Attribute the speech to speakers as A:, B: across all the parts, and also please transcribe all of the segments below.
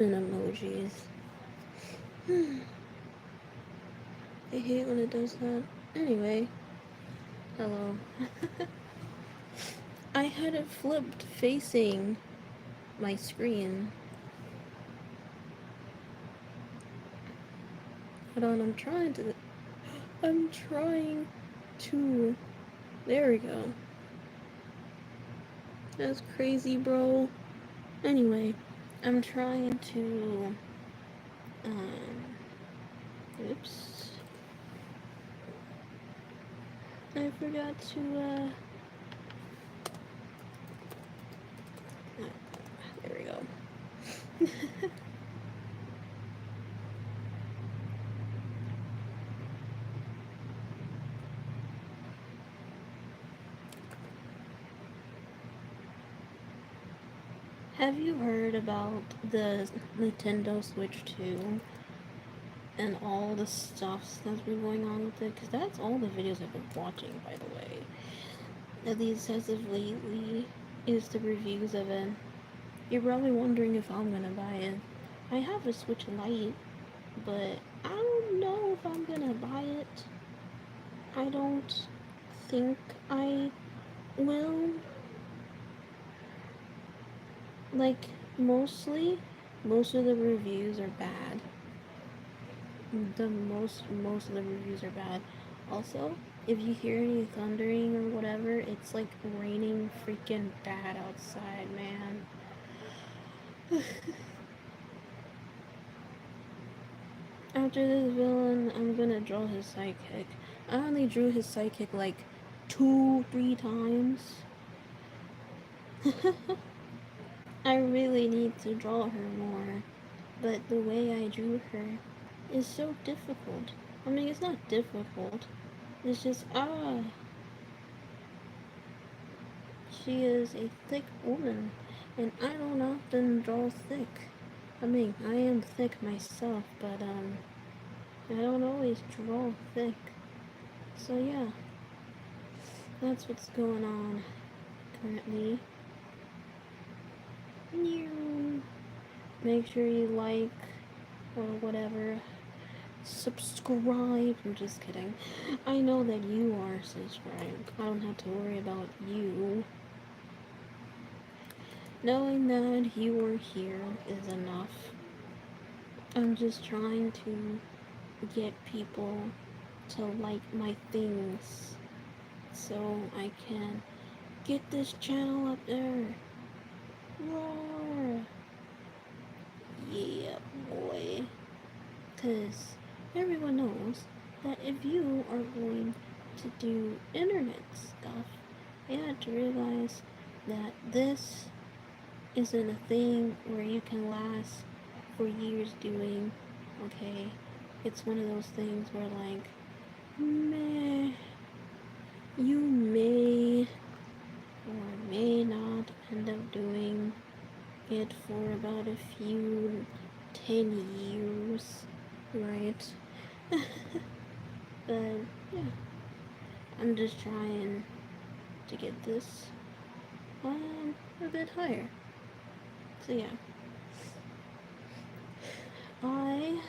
A: and emojis. I hate when it does that. Anyway, hello. I had it flipped facing my screen. Hold on, I'm trying to. There we go. That's crazy, bro. Anyway, I'm trying to. Um. Oops. I forgot to, there we go. Have you heard about the Nintendo Switch 2 and all the stuff that's been going on with it? Because that's all the videos I've been watching, by the way. At least as of lately, is the reviews of it. You're probably wondering if I'm gonna buy it. I have a Switch Lite, but I don't know if I'm gonna buy it. I don't think I will. Like, most of the reviews are bad. Most of the reviews are bad. Also, if you hear any thundering or whatever, it's like raining freaking bad outside, man. After this villain, I'm gonna draw his sidekick. I only drew his sidekick like 2, 3 times. I really need to draw her more, but the way I drew her is so difficult. I mean, it's not difficult. It's just, she is a thick woman, and I don't often draw thick. I mean, I am thick myself, but, I don't always draw thick. So, yeah, that's what's going on currently. Make sure you like, or whatever. Subscribe. I'm just kidding. I know that you are subscribed. I don't have to worry about you. Knowing that you are here is enough. I'm just trying to get people to like my things so I can get this channel up there. Roar! Yeah, boy. Because everyone knows that if you are going to do internet stuff, you have to realize that this isn't a thing where you can last for years doing, okay? It's one of those things where, like, meh, you may or may not end up doing it for about a few 10 years, right? But yeah, I'm just trying to get this a bit higher. So yeah, I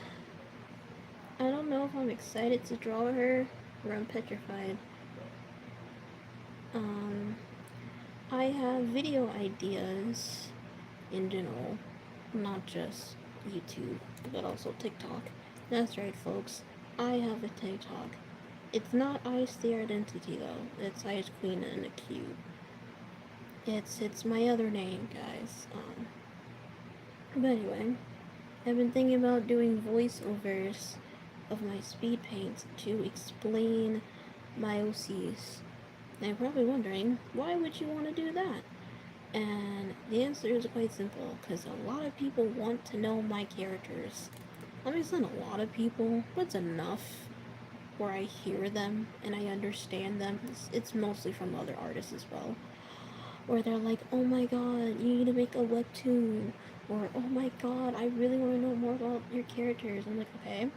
A: I don't know if I'm excited to draw her or I'm petrified. Um, I have video ideas in general, not just YouTube, but also TikTok. That's right, folks. I have a TikTok. It's not Ice the Identity though. It's Ice Queen in a cube. It's my other name, guys. But anyway, I've been thinking about doing voiceovers of my speed paints to explain my OCs. Now you're probably wondering, why would you want to do that? And the answer is quite simple, because a lot of people want to know my characters. I mean, it's not a lot of people, but it's enough where I hear them and I understand them. It's mostly from other artists as well. Or they're like, oh my god, you need to make a webtoon. Or, oh my god, I really want to know more about your characters. I'm like, okay,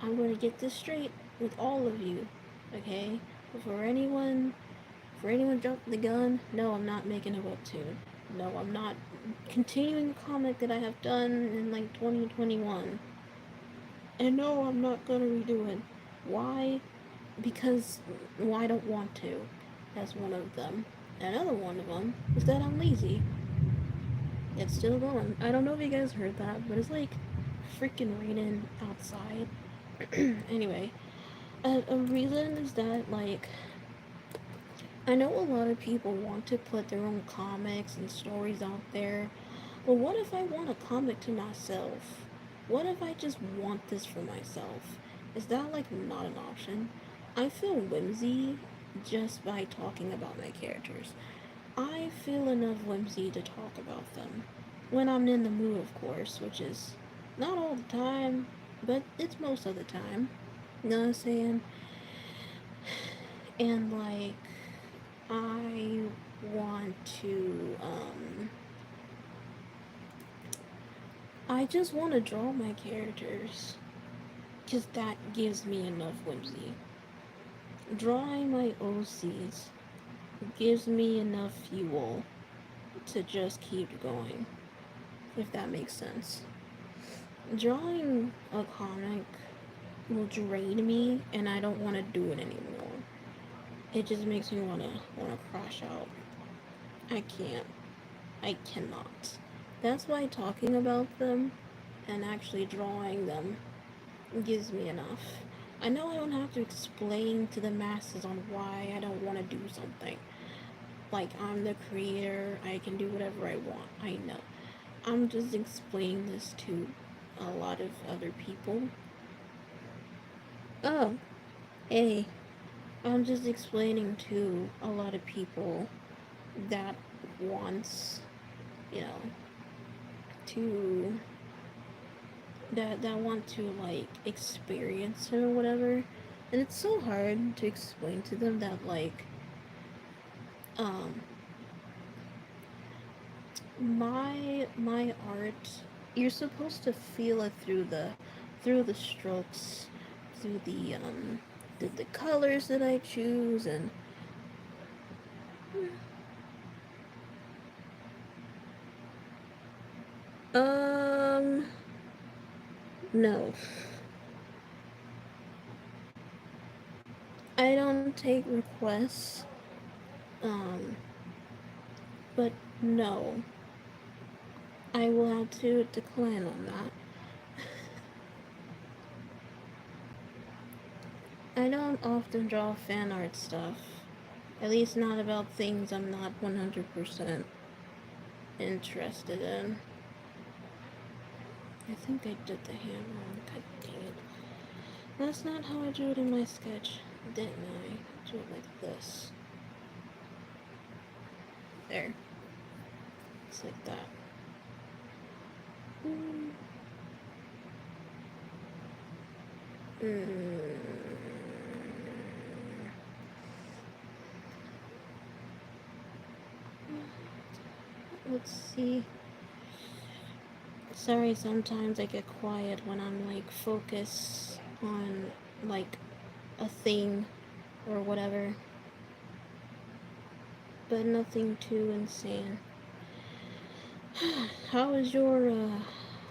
A: I'm going to get this straight with all of you. Okay? For anyone jumping the gun, no, I'm not making a webtoon. No, I'm not continuing a comic that I have done in like 2021. And no, I'm not gonna redo it. Why? Because I don't want to. That's one of them. Another one of them is that I'm lazy. It's still going. I don't know if you guys heard that, but it's like freaking raining outside. Anyway, a reason is that, like, I know a lot of people want to put their own comics and stories out there, but what if I want a comic to myself? What if I just want this for myself? Is that, like, not an option? I feel whimsy just by talking about my characters. I feel enough whimsy to talk about them. When I'm in the mood, of course, which is not all the time, but it's most of the time. You know what I'm saying? And, like, I want to, I just want to draw my characters because that gives me enough whimsy. Drawing my OCs gives me enough fuel to just keep going, if that makes sense. Drawing a comic will drain me and I don't want to do it anymore. It just makes me wanna crash out. I can't. I cannot. That's why talking about them and actually drawing them gives me enough. I know I don't have to explain to the masses on why I don't want to do something. Like, I'm the creator, I can do whatever I want. I know. I'm just explaining this to a lot of other people. Oh, hey. I'm just explaining to a lot of people that wants, you know, to that want to like experience it or whatever. And it's so hard to explain to them that like um my art, you're supposed to feel it through the strokes, through the colors that I choose and um no. I don't take requests. Um but no. I will have to decline on that. I don't often draw fan art stuff. At least not about things I'm not 100% interested in. I think I did the hand wrong. God dang it. That's not how I drew it in my sketch, didn't I? I drew it like this. There. It's like that. Mm. Mm. Let's see. Sorry, sometimes I get quiet when I'm like focused on like a thing or whatever, but nothing too insane. How is your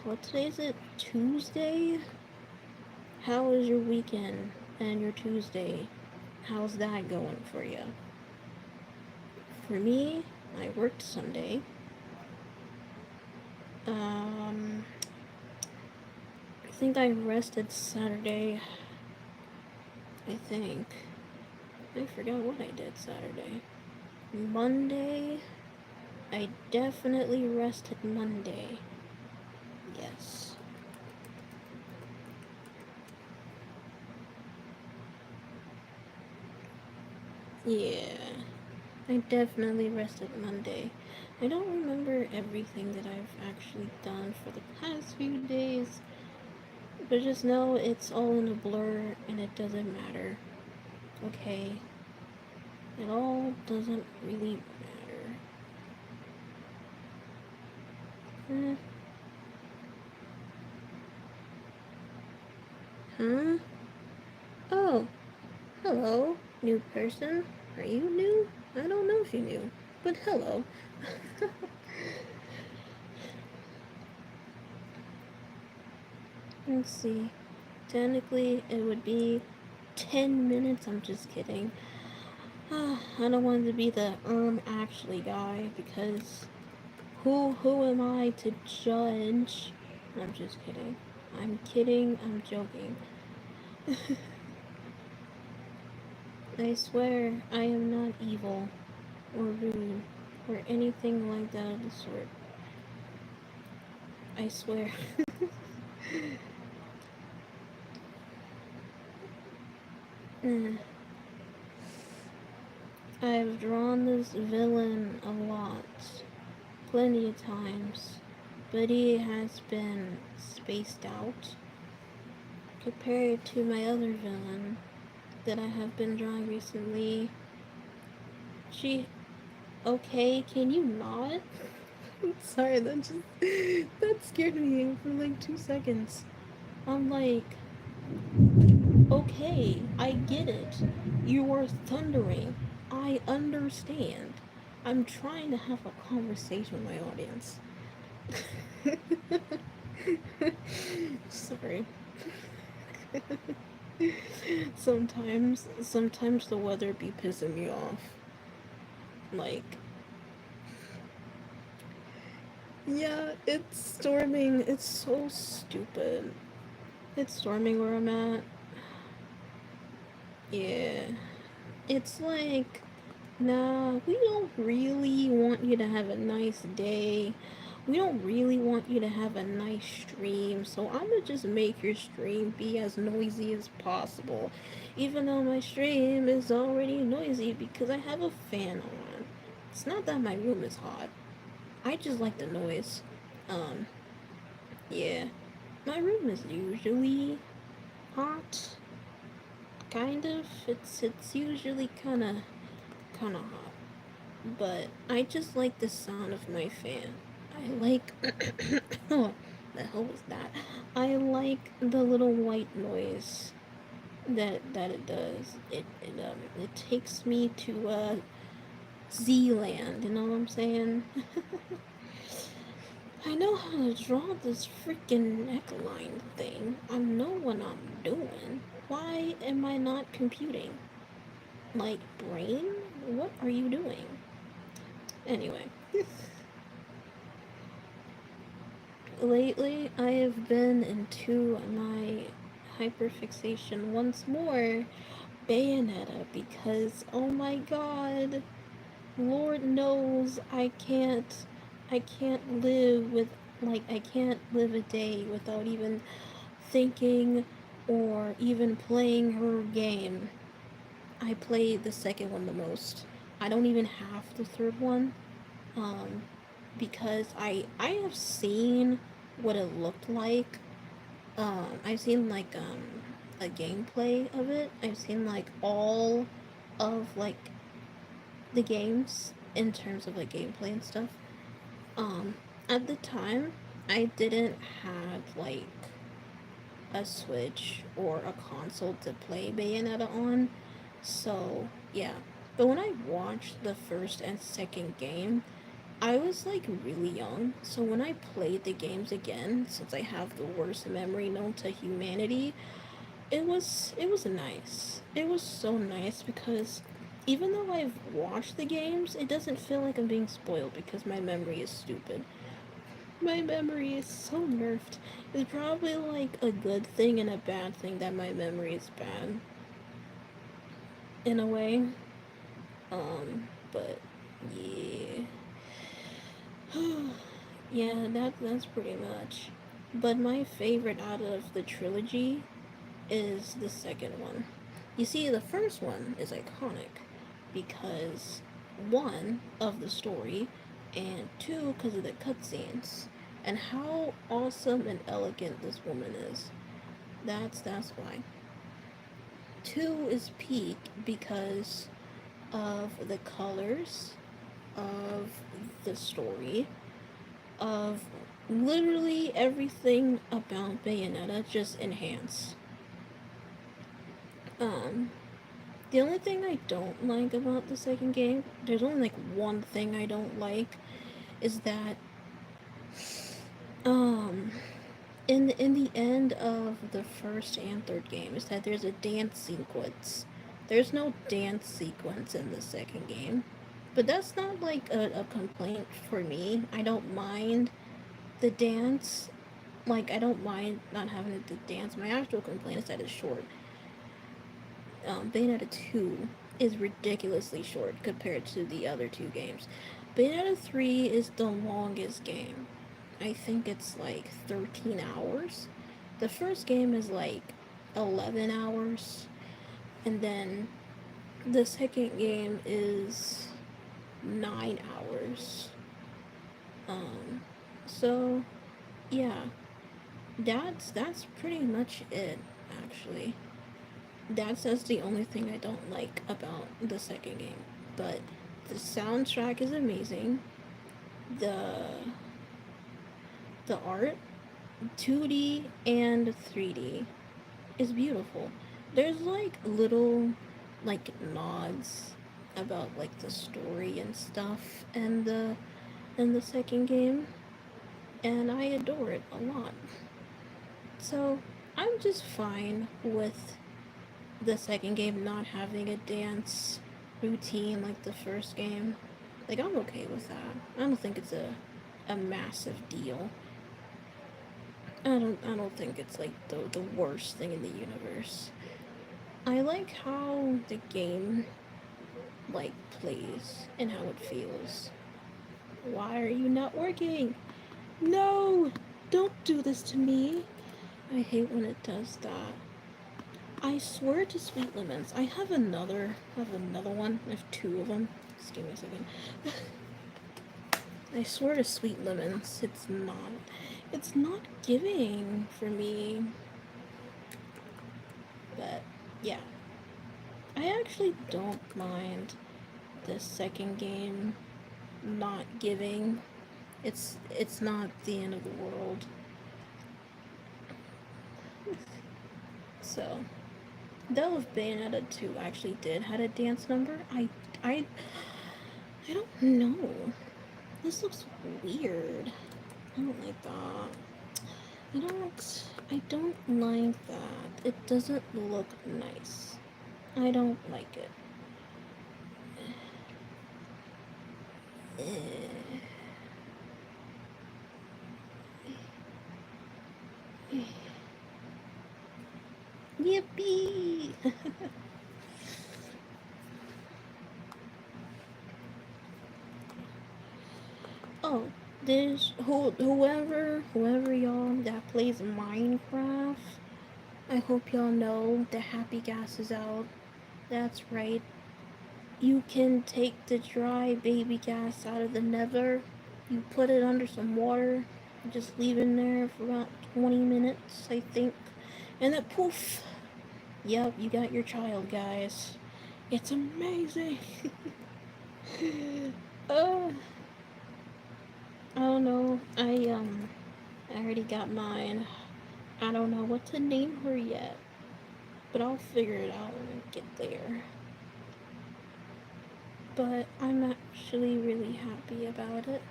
A: what today is it? Tuesday? How was your weekend and your Tuesday? How's that going for you? For me, I worked Sunday. Um, I think I rested Saturday. I think. I forgot what I did Saturday. Monday, I definitely rested Monday. Yes. Yeah. I definitely rested Monday. I don't remember everything that I've actually done for the past few days, but just know it's all in a blur and it doesn't matter. Okay? It all doesn't really matter. Huh? Oh, hello, new person. Are you new? I don't know if you knew, but hello. Let's see. Technically, it would be 10 minutes. I'm just kidding. I don't want to be the actually guy because who am I to judge? I'm just kidding. I'm kidding. I'm joking. I swear I am not evil or rude or anything like that of the sort. I swear. I've drawn this villain a lot, plenty of times, but he has been spaced out compared to my other villain that I have been drawing recently. She, okay, can you not? Sorry, that scared me for like 2 seconds. I'm like, okay, I get it. You are thundering. I understand. I'm trying to have a conversation with my audience. Sorry. Sometimes the weather be pissing me off. Like, yeah, it's storming. It's so stupid. It's storming where I'm at. Yeah. It's like, nah, we don't really want you to have a nice day. We don't really want you to have a nice stream, so I'm gonna just make your stream be as noisy as possible. Even though my stream is already noisy because I have a fan on. It's not that my room is hot. I just like the noise. Um, yeah. My room is usually hot. Kind of. It's usually kinda hot. But I just like the sound of my fan. I like oh, the hell was that? I like the little white noise that it does. It takes me to Zealand, you know what I'm saying? I know how to draw this freaking neckline thing. I know what I'm doing. Why am I not computing? Like, brain? What are you doing? Anyway, lately I have been into my hyperfixation once more, Bayonetta, because oh my god, Lord knows I can't live with, like, I can't live a day without even thinking or even playing her game. I play the second one the most. I don't even have the third one. Um, because I have seen what it looked like. I've seen like a gameplay of it. I've seen like all of like the games in terms of like gameplay and stuff. Um, at the time, I didn't have like a Switch or a console to play Bayonetta on. So, yeah. But when I watched the first and second game, I was like really young. So when I played the games again, since I have the worst memory known to humanity, it was nice. It was so nice because even though I've watched the games, it doesn't feel like I'm being spoiled because my memory is stupid. My memory is so nerfed. It's probably like a good thing and a bad thing that my memory is bad. In a way. But yeah. Yeah, that's pretty much. But my favorite out of the trilogy is the second one. You see, the first one is iconic because one of the story, and two because of the cutscenes and how awesome and elegant this woman is. That's why. Two is peak because of the colors, of the story, of literally everything about Bayonetta just enhanced. Um, the only thing I don't like about the second game, there's only like one thing I don't like, is that um in the end of the first and third game is that there's a dance sequence. There's no dance sequence in the second game. But that's not like a complaint for me. I don't mind the dance. Like, I don't mind not having to dance. My actual complaint is that it's short. Bayonetta 2 is ridiculously short compared to the other two games. Bayonetta 3 is the longest game. I think it's like 13 hours. The first game is like 11 hours. And then the second game is 9 hours. Um, so yeah, that's pretty much it actually. That's the only thing I don't like about the second game. But the soundtrack is amazing. The the art, 2D and 3D, is beautiful. There's like little like nods about like the story and stuff and the second game, and I adore it a lot. So I'm just fine with the second game not having a dance routine like the first game. Like, I'm okay with that. I don't think it's a massive deal. I don't think it's like the worst thing in the universe. I like how the game like plays and how it feels. Why are you not working? No! Don't do this to me. I hate when it does that. I swear to Sweet Lemons, I have another one. I have two of them. Just give me a second. I swear to Sweet Lemons, it's not giving for me. But yeah, I actually don't mind the second game not giving. It's not the end of the world. So, though if Bayonetta 2 actually did had a dance number, I I don't know. This looks weird. I don't like that. I don't like that. It doesn't look nice. I don't like it. Yippee! Oh, there's whoever y'all that plays Minecraft. I hope y'all know the happy gas is out. That's right. You can take the dry baby gas out of the nether. You put it under some water. You just leave it in there for about 20 minutes, I think. And then poof. Yep, you got your child, guys. It's amazing. uh, I don't know. I already got mine. I don't know what to name her yet, but I'll figure it out when I get there. But I'm actually really happy about it.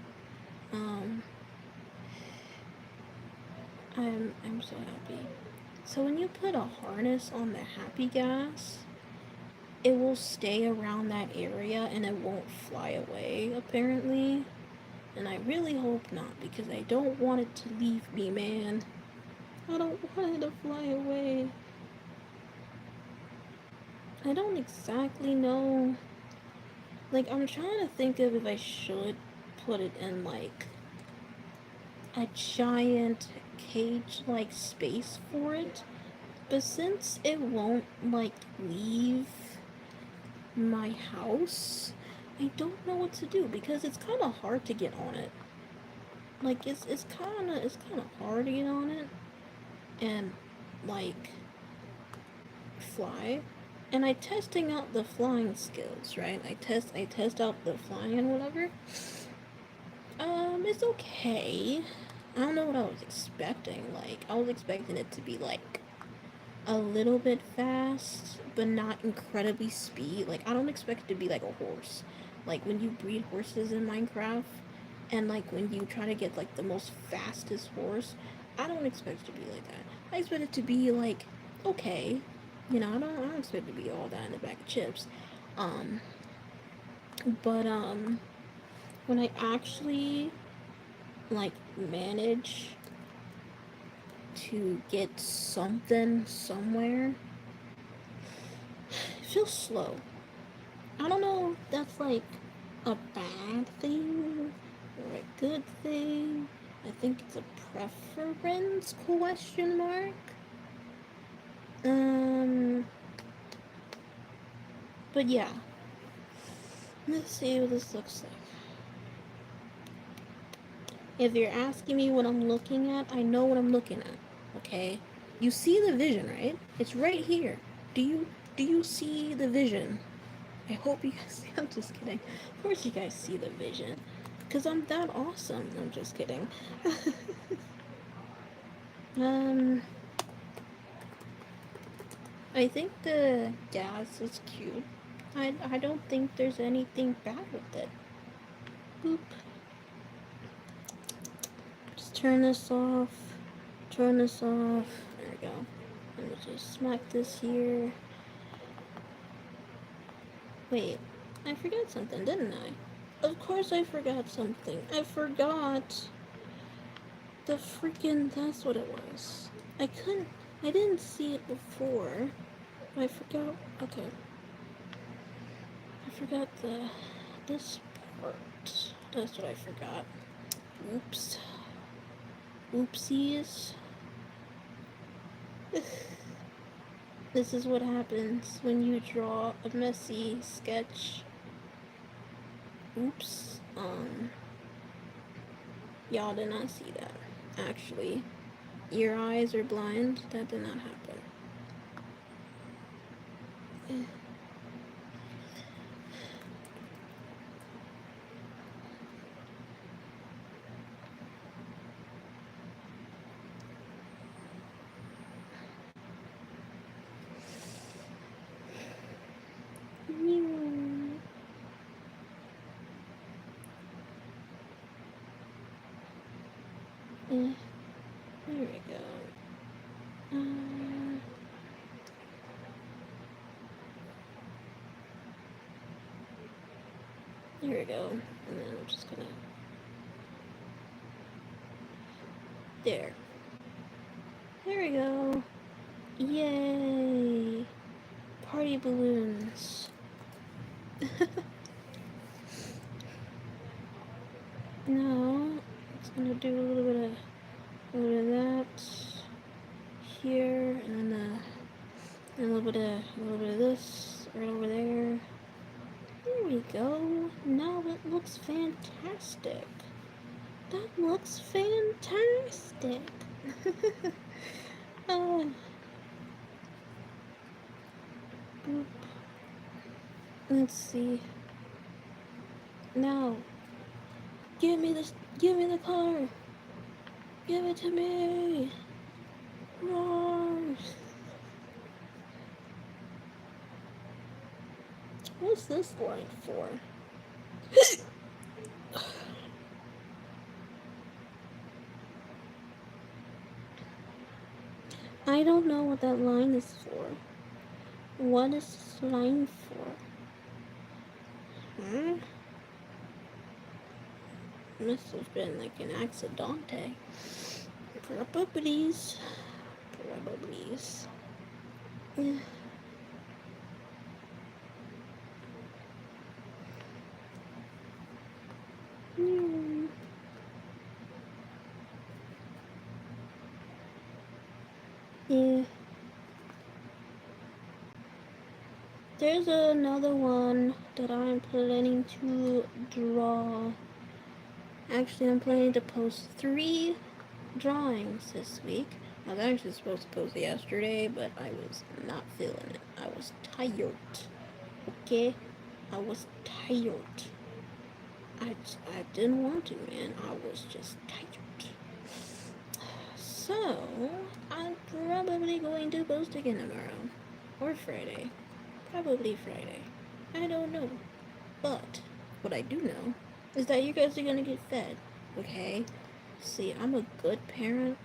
A: Um, I'm so happy. So when you put a harness on the happy gas, it will stay around that area and it won't fly away apparently. And I really hope not because I don't want it to leave me, man. I don't want it to fly away. I don't exactly know. Like, I'm trying to think of if I should put it in like a giant cage like space for it. But since it won't like leave my house, I don't know what to do because it's kind of hard to get on it. Like it's kind of hard to get on it and like fly. And I testing out the flying skills, right? I test out the flying and whatever. It's okay. I don't know what I was expecting. Like I was expecting it to be like a little bit fast, but not incredibly speed. Like I don't expect it to be like a horse. Like when you breed horses in Minecraft, and like when you try to get like the most fastest horse, I don't expect it to be like that. I expect it to be like okay, you know. I don't expect it to be all that in a bag of chips. Um, but when I actually like manage to get something somewhere, it feels slow. I don't know if that's like a bad thing or a good thing. I think it's a preference question mark. Um, but yeah, let's see what this looks like. If you're asking me what I'm looking at, I know what I'm looking at. Okay? You see the vision, right? It's right here. Do you see the vision? I hope you guys see. I'm just kidding. Of course you guys see the vision. Cause I'm that awesome. I'm just kidding. um I think the gas is cute. I don't think there's anything bad with it. Boop. Just turn this off. Turn this off. There we go. Let me just smack this here. Wait, I forgot something, didn't I? Of course I forgot something. I forgot the freaking. That's what it was. I didn't see it before. I forgot. Okay. I forgot this part. That's what I forgot. Oops. Oopsies. This is what happens when you draw a messy sketch. Oops. Y'all did not see that. Actually, your eyes are blind. That did not happen. There we go. There we go. And then I'm just gonna. There. There we go. Yay! Party balloons. Now, it's gonna do a little bit of that here, and then a little bit of this right over there. There we go. Now it looks fantastic. That looks fantastic. Boop. Let's see. Now, give me this. Give me the car. Give it to me. Roar. What's this line for? I don't know what that line is for. What is this line for? Must have been like an accidente. Probabilities. Yeah. Yeah. There's another one that I'm planning to draw. Actually, I'm planning to post 3 drawings this week. I was actually supposed to post yesterday, but I was not feeling it. I was tired. Okay? I was tired. I didn't want to, man. I was just tired. So, I'm probably going to post again tomorrow. Or Friday. Probably Friday. I don't know. But, what I do know is that you guys are gonna get fed. Okay? See, I'm a good parent.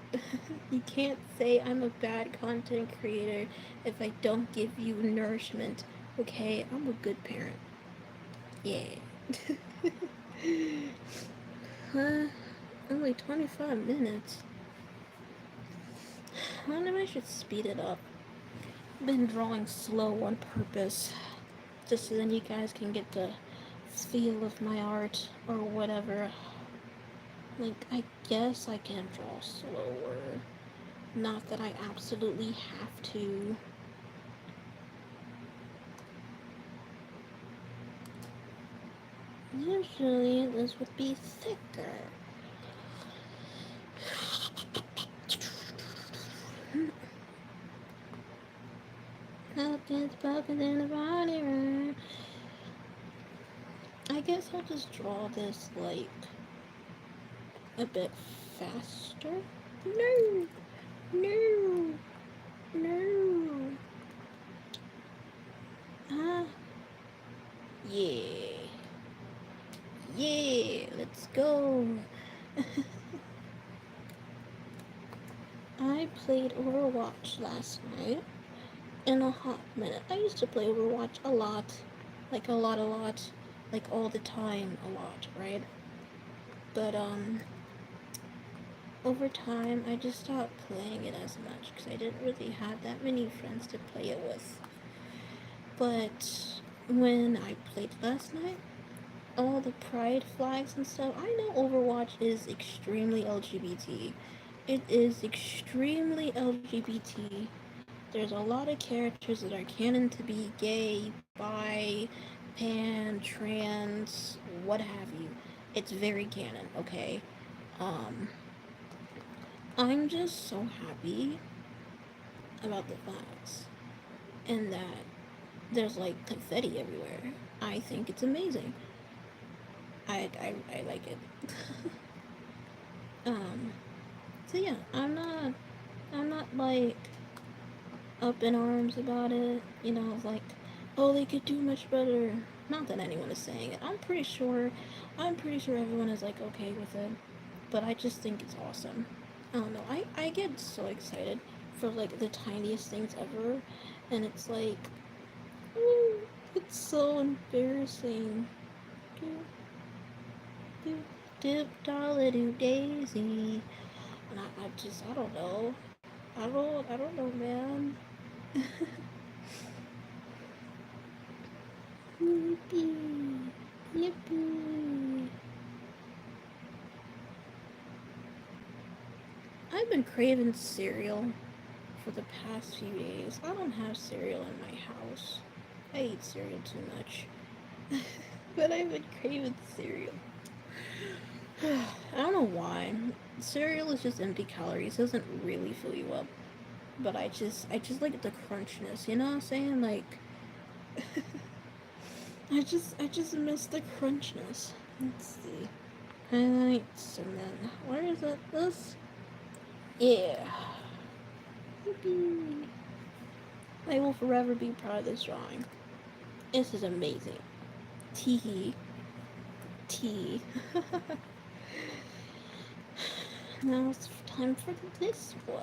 A: You can't say I'm a bad content creator if I don't give you nourishment. Okay, I'm a good parent. Yeah. Huh? Only 25 minutes. I wonder if I should speed it up. I've been drawing slow on purpose. Just so then you guys can get the feel of my art or whatever. Like, I guess I can draw slower. Not that I absolutely have to. Usually this would be thicker. Up gets broken in the body, right? I guess I'll just draw this like a bit faster. No, no, no. Ah, yeah, yeah. Let's go. I played Overwatch last night in a hot minute. I used to play Overwatch a lot. Like a lot. Like all the time, a lot, right? But, over time, I just stopped playing it as much because I didn't really have that many friends to play it with. But when I played last night, all the pride flags and stuff, I know Overwatch is extremely LGBT. It is extremely LGBT. There's a lot of characters that are canon to be gay, bi, pan, trans, what have you. It's very canon, okay? Um, I'm just so happy about the flags and that there's like confetti everywhere. I think it's amazing. I like it. um, so yeah, I'm not like up in arms about it. You know, like, oh, they could do much better. Not that anyone is saying it. I'm pretty sure everyone is like okay with it. But I just think it's awesome. I don't know. I get so excited for like the tiniest things ever, and it's like, it's so embarrassing. Do do dip dollar do daisy, and I don't know. I don't know, man. Yippee, yippee. I've been craving cereal for the past few days. I don't have cereal in my house. I eat cereal too much. But I've been craving cereal. I don't know why. Cereal is just empty calories. It doesn't really fill you up. But I just like the crunchness. You know what I'm saying? Like, I just miss the crunchness. Let's see. Highlights and then where is it? This? Yeah. Yippee. I will forever be proud of this drawing. This is amazing. Tee. Tea. Now it's time for this one.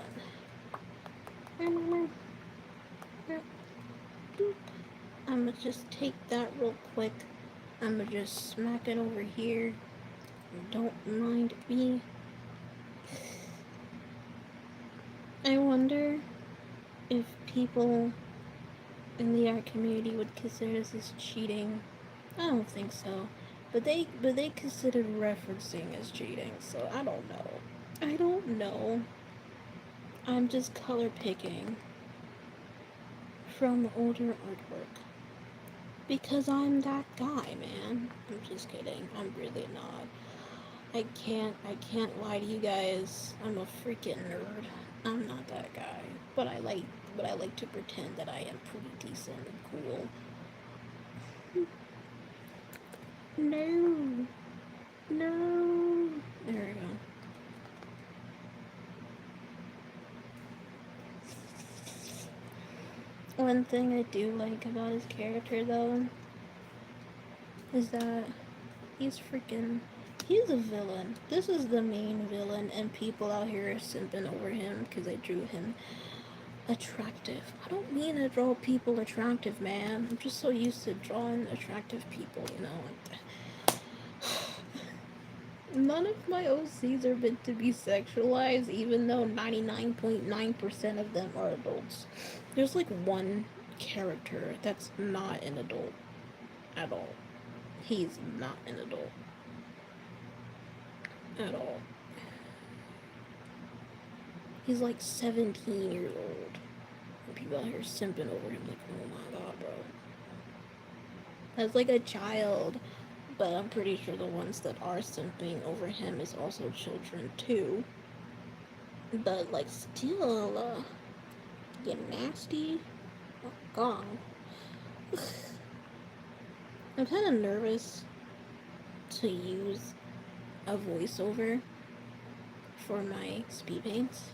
A: I'ma just take that real quick. I'ma just smack it over here. Don't mind me. I wonder if people in the art community would consider this as cheating. I don't think so. But they consider referencing as cheating, so I don't know. I don't know. I'm just color picking from older artwork. Because I'm that guy, man. I'm just kidding. I'm really not. I can't lie to you guys. I'm a freaking nerd. I'm not that guy. But I like to pretend that I am pretty decent and cool. No. No. There we go. One thing I do like about his character though is that he's freaking He's a villain. This is the main villain, and people out here are simping over him because I drew him attractive. I don't mean to draw people attractive, man. I'm just so used to drawing attractive people, you know. None of my OCs are meant to be sexualized, even though 99.9% of them are adults. There's like one character that's not an adult at all. He's not an adult at all. He's like 17 years old. And people out here simping over him like, oh my god, bro. That's like a child. But I'm pretty sure the ones that are simping over him is also children too. But like still, get nasty. Oh god. I'm kind of nervous to use a voiceover for my speed paints.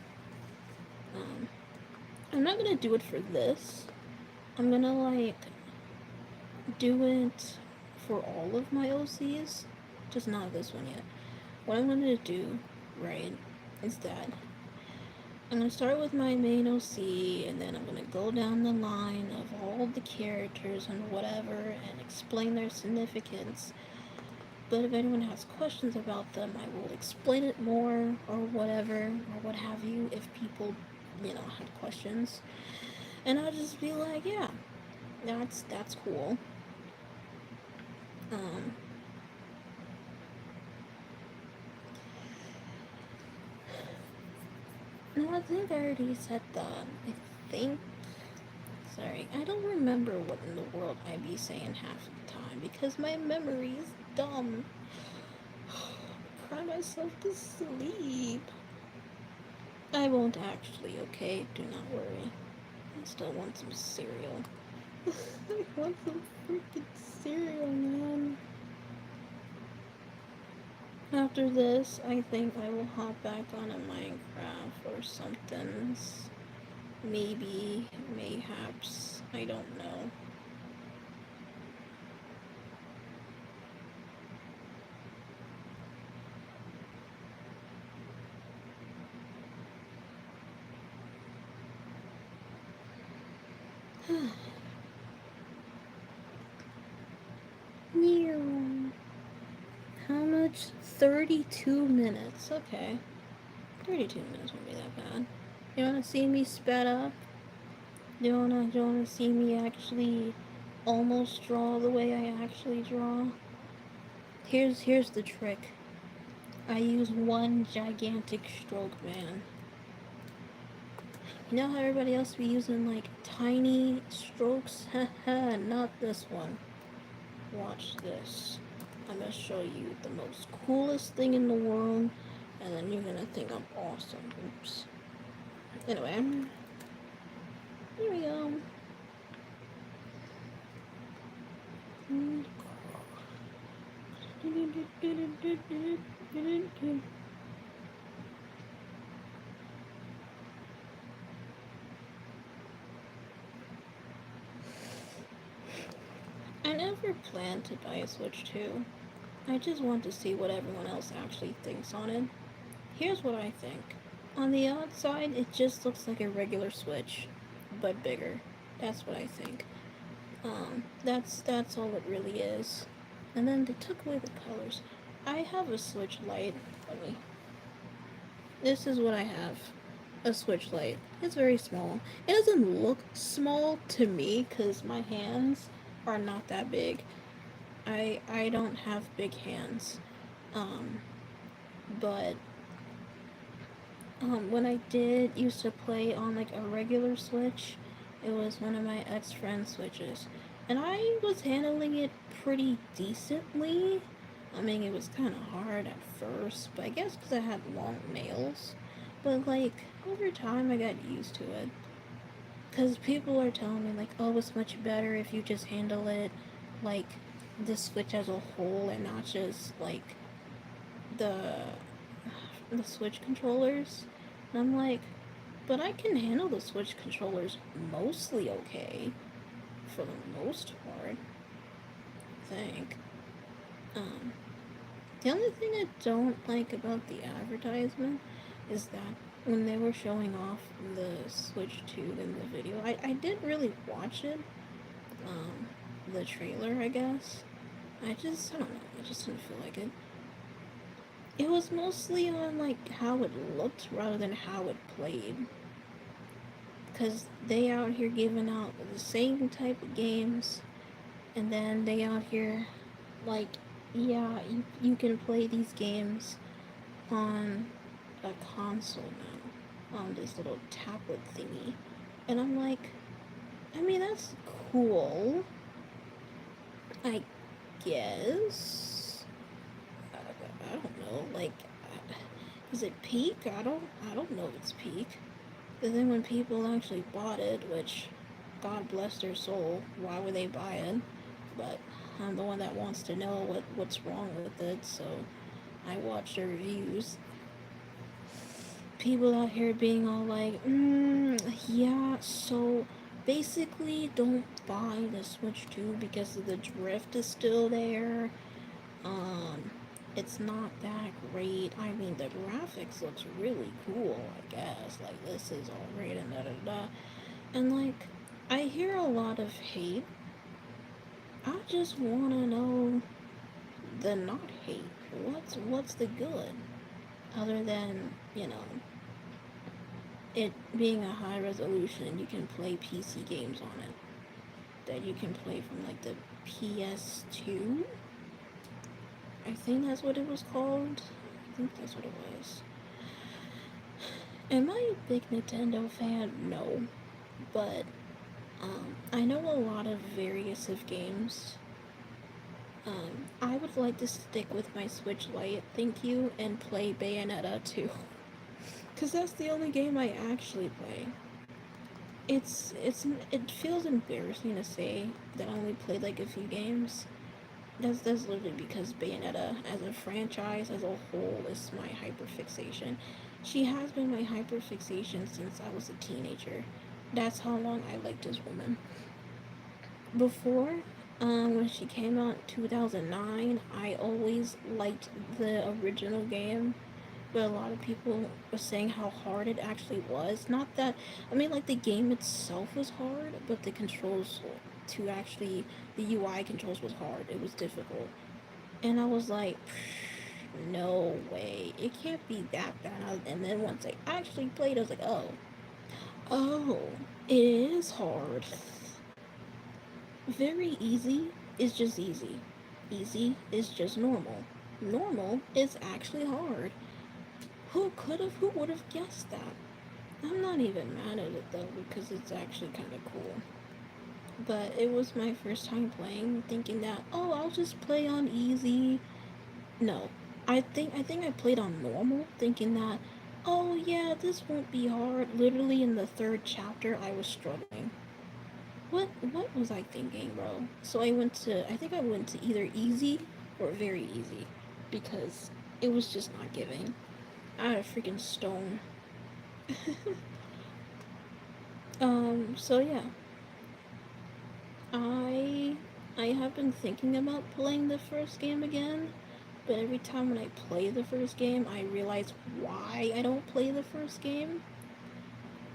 A: I'm not gonna do it for this. I'm gonna like do it for all of my OCs, just not this one yet. What I'm gonna do, right, is that I'm gonna start with my main OC, and then I'm gonna go down the line of all the characters and whatever, and explain their significance. But if anyone has questions about them, I will explain it more, or whatever, or what have you, if people, had questions. And I'll just be like, yeah, that's cool. Um, no, I think I already said that. I think. Sorry, I don't remember what in the world I be saying half the time because my memory is dumb. Cry myself to sleep. I won't actually, okay? Do not worry. I still want some cereal. I want some freaking cereal, man. After this, I think I will hop back on a Minecraft or something. Maybe, mayhaps, I don't know. How much? 32 minutes. Okay. 32 minutes won't be that bad. You wanna see me sped up? You wanna see me actually almost draw the way I actually draw? Here's the trick. I use one gigantic stroke, man. You know how everybody else be using like tiny strokes? Haha, not this one. Watch this. I'm gonna show you the most coolest thing in the world, and then you're gonna think I'm awesome. Oops. Anyway, here we go. I never planned to buy a Switch 2. I just want to see what everyone else actually thinks on it. Here's what I think. On the outside, it just looks like a regular Switch, but bigger. That's what I think. That's all it really is. And then they took away the colors. I have a Switch Lite. This is what I have. A Switch Lite. It's very small. It doesn't look small to me because my hands are not that big. I don't have big hands. Um, but when I did used to play on like a regular Switch, it was one of my ex-friend's Switches, and I was handling it pretty decently. I mean, it was kind of hard at first, but I guess because I had long nails. But like over time, I got used to it. Cause people are telling me like, oh, it's much better if you just handle it like the Switch as a whole and not just like the the Switch controllers. And I'm like, but I can handle the Switch controllers mostly okay, for the most part, I think. Um, The only thing I don't like about the advertisement is that when they were showing off the Switch 2 in the video, I did really watch it, um, the trailer, I guess. I don't know, I just didn't feel like it. It was mostly on, like, how it looked rather than how it played. Because they out here giving out the same type of games, and then they out here, like, yeah, you can play these games on a console now, on this little tablet thingy. And I'm like, I mean, that's cool, I guess. I don't know, like, is it peak? I don't know if it's peak. But then when people actually bought it, which, God bless their soul, why would they buy it? But I'm the one that wants to know what's wrong with it, so I watch the reviews. People out here being all like, yeah, so basically don't buy the Switch 2 because the drift is still there. Um, it's not that great. I mean, the graphics looks really cool, I guess. Like, this is all great and da da da. And, like, I hear a lot of hate. I just want to know the not hate. What's the good? Other than, it being a high resolution, you can play PC games on it that you can play from like the PS2. I think that's what it was called. I think that's what it was. Am I a big Nintendo fan? No, but I know a lot of various of games. I would like to stick with my Switch Lite, thank you, and play Bayonetta 2. Because that's the only game I actually play. It feels embarrassing to say that I only played like a few games. That's literally because Bayonetta as a franchise as a whole is my hyperfixation. She has been my hyperfixation since I was a teenager. That's how long I liked this woman. Before, when she came out in 2009, I always liked the original game, but a lot of people were saying how hard it actually was. Not that, I mean, like, the game itself was hard, but the controls to actually, the UI controls was hard. It was difficult. And I was like, no way. It can't be that bad. And then once I actually played, I was like, oh, it is hard. Very easy is just easy. Easy is just normal. Normal is actually hard. Who would have guessed that? I'm not even mad at it though because it's actually kind of cool. But it was my first time playing, thinking that, oh, I'll just play on easy. No, I think I played on normal, thinking that, oh yeah, this won't be hard. Literally in the third chapter, I was struggling. What was I thinking, bro? So I think I went to either easy or very easy because it was just not giving. I had a freaking stone. So yeah, I I have been thinking about playing the first game again, but every time when I play the first game, I realize why I don't play the first game.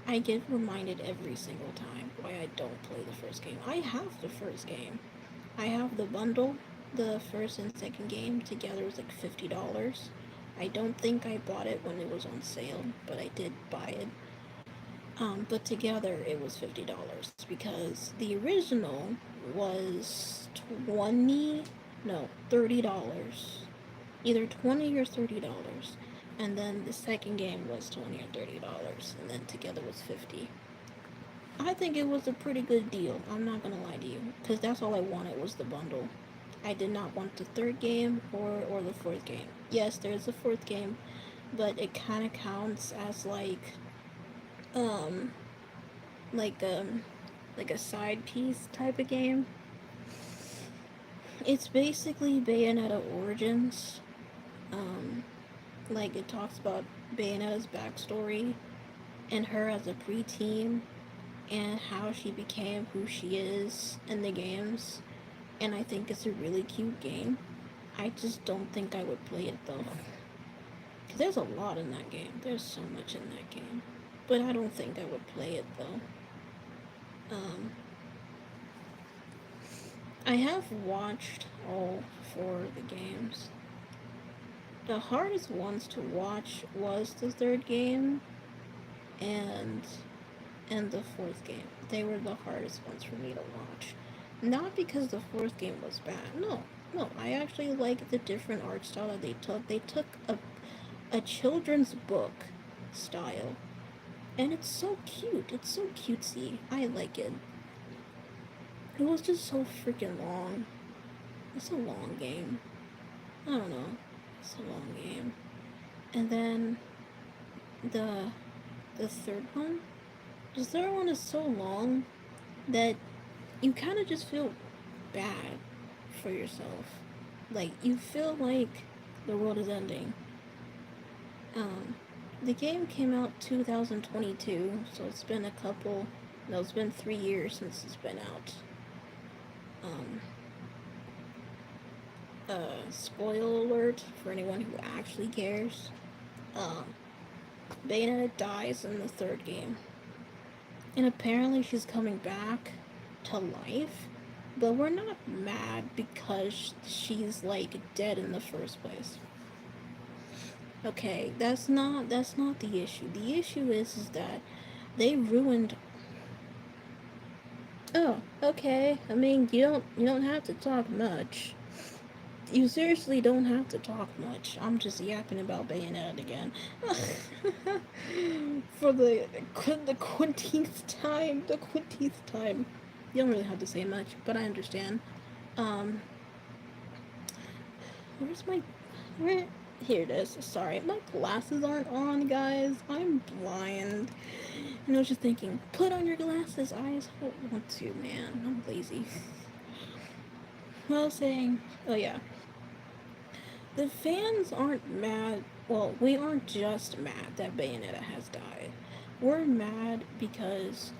A: I get reminded every single time why I don't play the first game. I have the first game. I have the bundle. The first and second game together was like $50. I don't think I bought it when it was on sale, but I did buy it. But together it was $50 because the original was 20, no, $30. Either 20 or $30. And then the second game was 20 or $30, and then together was 50. I think it was a pretty good deal. I'm not gonna lie to you, because that's all I wanted was the bundle. I did not want the third game or the fourth game. Yes, there's a fourth game, but it kind of counts as um like um like a side piece type of game. It's basically Bayonetta Origins. Um, like it talks about Bayonetta's backstory and her as a preteen and how she became who she is in the games. And I think it's a really cute game. I just don't think I would play it though. Cause there's a lot in that game. There's so much in that game. But I don't think I would play it though. Um, I have watched all four of the games. The hardest ones to watch was the third game and the fourth game. They were the hardest ones for me to watch. Not because the fourth game was bad. No, no. I actually like the different art style that they took. They took a children's book style, and it's so cute. It's so cutesy. I like it. It was just so freaking long. It's a long game. I don't know. It's a long game. And then the the third one. The third one is so long that you kind of just feel bad for yourself. Like you feel like the world is ending. Um, the game came out 2022, so it's been a couple. No, it's been 3 years since it's been out. Um, Spoiler alert for anyone who actually cares. Um, Bayonetta dies in the third game, and apparently she's coming back to life. But we're not mad because she's like dead in the first place. Okay, that's not the issue. The issue is that they ruined. Oh, okay. I mean, you don't have to talk much. You seriously don't have to talk much. I'm just yapping about Bayonetta again. For the 20th time. The 20th time. You don't really have to say much, but I understand. Um, where's my. Where? Here it is. Sorry, my glasses aren't on, guys. I'm blind. And I was just thinking, put on your glasses. I just don't want to, man. I'm lazy. Well, saying, oh yeah, the fans aren't mad. Well, we aren't just mad that Bayonetta has died. We're mad because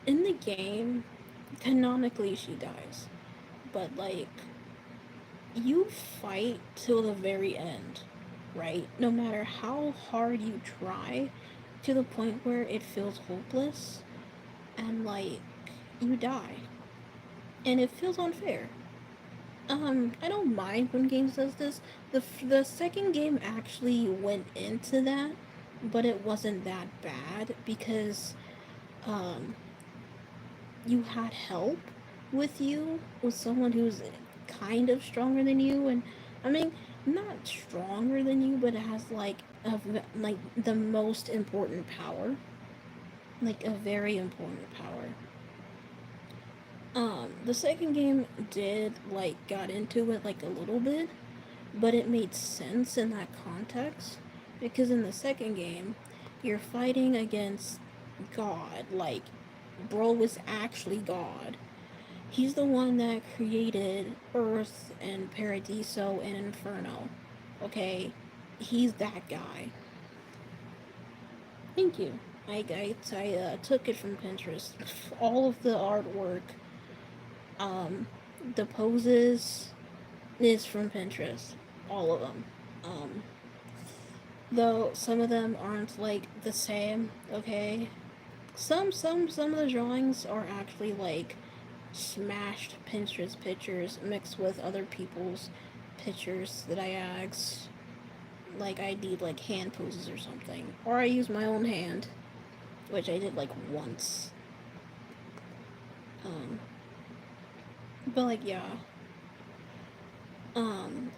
A: in the game, canonically she dies. But, like, you fight till the very end, right? No matter how hard you try, to the point where it feels hopeless, and, like, you die. And it feels unfair. I don't mind when games does this. The second game actually went into that, but it wasn't that bad because um you had help with you with someone who's kind of stronger than you, and I mean not stronger than you, but it has like the most important power, like a very important power. The second game did like got into it like a little bit, but it made sense in that context because in the second game, you're fighting against God. Like, bro was actually God. He's the one that created Earth and Paradiso and Inferno. Okay, he's that guy. Thank you. I took it from Pinterest. All of the artwork, um, the poses is from Pinterest. All of them. Um, though some of them aren't like the same. Okay, some of the drawings are actually like smashed Pinterest pictures mixed with other people's pictures that I asked. Like I did like hand poses or something, or I use my own hand, which I did like once. Um, but like yeah.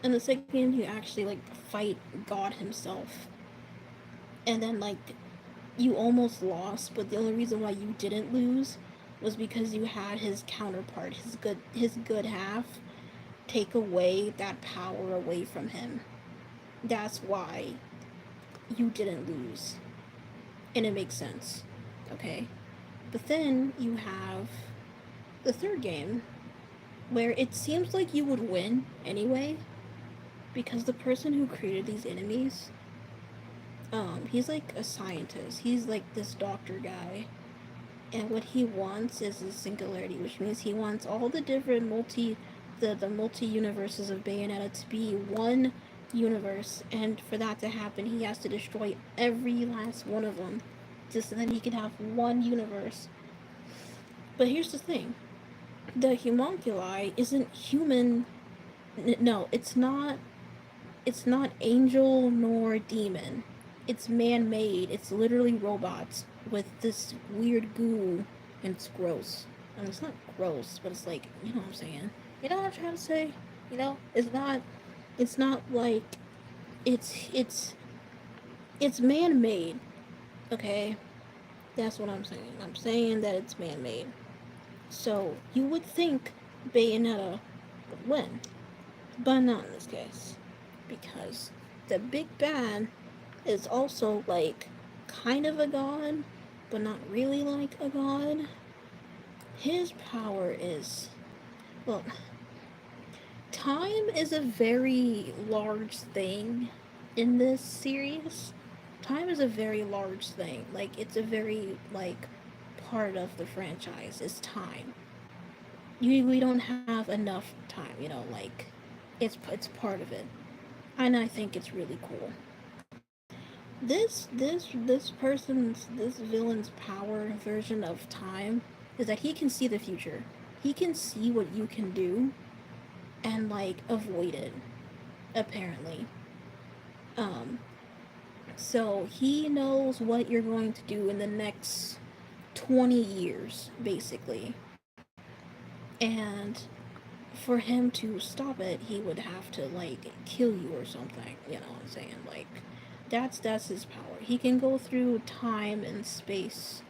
A: In the second game, you actually like fight God himself, and then like you almost lost, but the only reason why you didn't lose was because you had his counterpart, his good half, take away that power away from him. That's why you didn't lose. And it makes sense. Okay? But then you have the third game where it seems like you would win anyway because the person who created these enemies, he's like a scientist. He's like this doctor guy. And what he wants is a singularity, which means he wants all the different the multi-universes of Bayonetta to be one universe, and for that to happen, he has to destroy every last one of them, just so then he can have one universe. But here's the thing: the homunculi isn't human. No, it's not. It's not angel nor demon. It's man-made. It's literally robots with this weird goo, and it's gross. And it's not gross, but it's like, you know what I'm saying. You know what I'm trying to say? You know, it's not. It's not like it's it's it's man-made. Okay, that's what I'm saying. I'm saying that it's man-made. So you would think Bayonetta would win, but not in this case, because the big bad is also like kind of a god, but not really like a god. His power is, well, time is a very large thing in this series. Time is a very large thing. Like, it's a very, like, part of the franchise is time. We don't have enough time, you know, like, it's part of it. And I think it's really cool. This villain's power version of time is that he can see the future. He can see what you can do and like avoid it, apparently. Um, so he knows what you're going to do in the next 20 years, basically. And for him to stop it, he would have to like kill you or something. You know what I'm saying? Like, that's his power. He can go through time and space,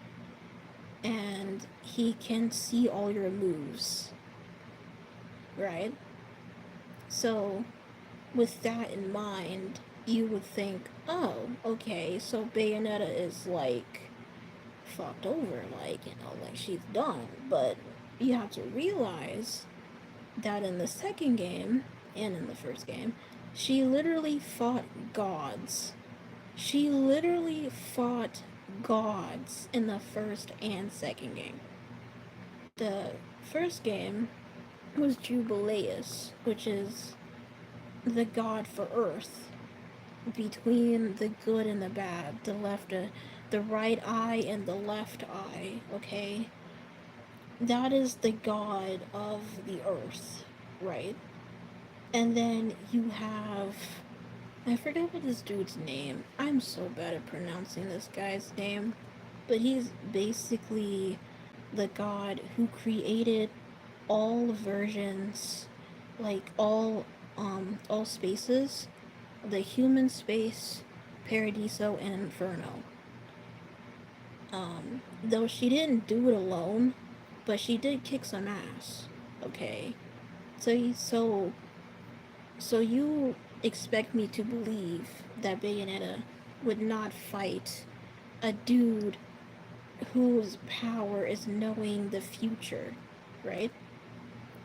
A: and he can see all your moves, right? So with that in mind, you would think, oh, okay, so Bayonetta is like fucked over, like, you know, like she's done. But you have to realize that in the second game and in the first game, she literally fought gods. She literally fought gods in the first and second game. The first game was Jubileus, which is the god for Earth, between the good and the bad, the right eye and the left eye. Okay, that is the god of the Earth, right? And then you have, I forget what this dude's name. I'm so bad at pronouncing this guy's name, but he's basically the god who created all versions, like all spaces, the human space, Paradiso, and Inferno. Though she didn't do it alone, but she did kick some ass. Okay, so you expect me to believe that Bayonetta would not fight a dude whose power is knowing the future, right?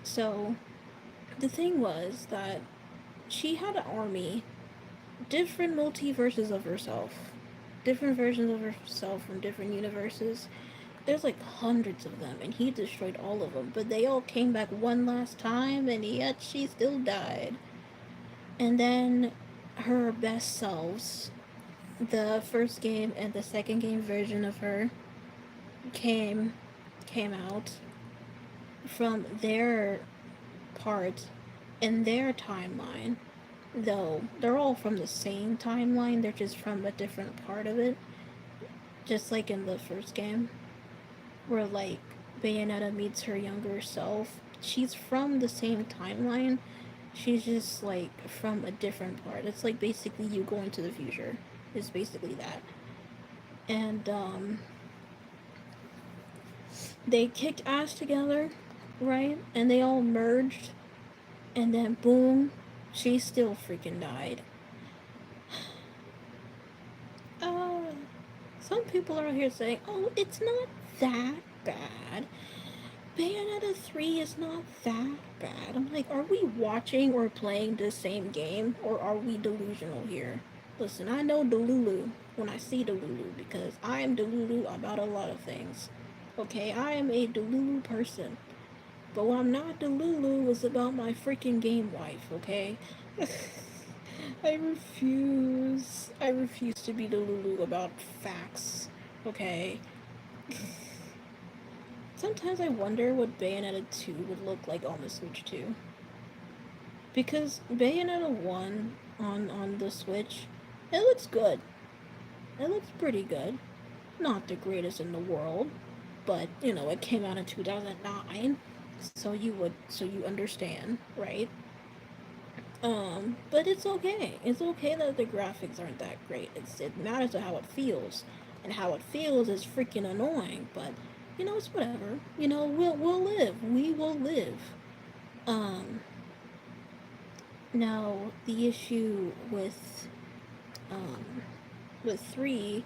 A: So the thing was that she had an army, different multiverses of herself, different versions of herself from different universes. There's like hundreds of them, and he destroyed all of them. But they all came back one last time, and yet she still died. And then her best selves, the first game and the second game version of her, came came out from their part in their timeline. Though they're all from the same timeline, they're just from a different part of it. Just like in the first game, where like Bayonetta meets her younger self. She's from the same timeline. She's just like from a different part. It's like basically you going to the future. It's basically that. And they kicked ass together, right? And they all merged, and then boom, she still freaking died. Uh, some people are here saying, "Oh, it's not that bad. Bayonetta 3 is not that bad." I'm like, are we watching or playing the same game, or are we delusional here? Listen, I know Delulu when I see Delulu because I am Delulu about a lot of things. Okay, I am a Delulu person. But when I'm not Delulu, it's about my freaking game wife, okay? I refuse. I refuse to be Delulu about facts, okay? Sometimes I wonder what Bayonetta 2 would look like on the Switch 2. Because Bayonetta 1 on the Switch, it looks good. It looks pretty good. Not the greatest in the world, but you know, it came out in 2009, so you understand, right? But it's okay. It's okay that the graphics aren't that great. It matters to how it feels, and how it feels is freaking annoying. But you know, it's whatever. You know, we'll live. We will live. Um, Now the issue um with three,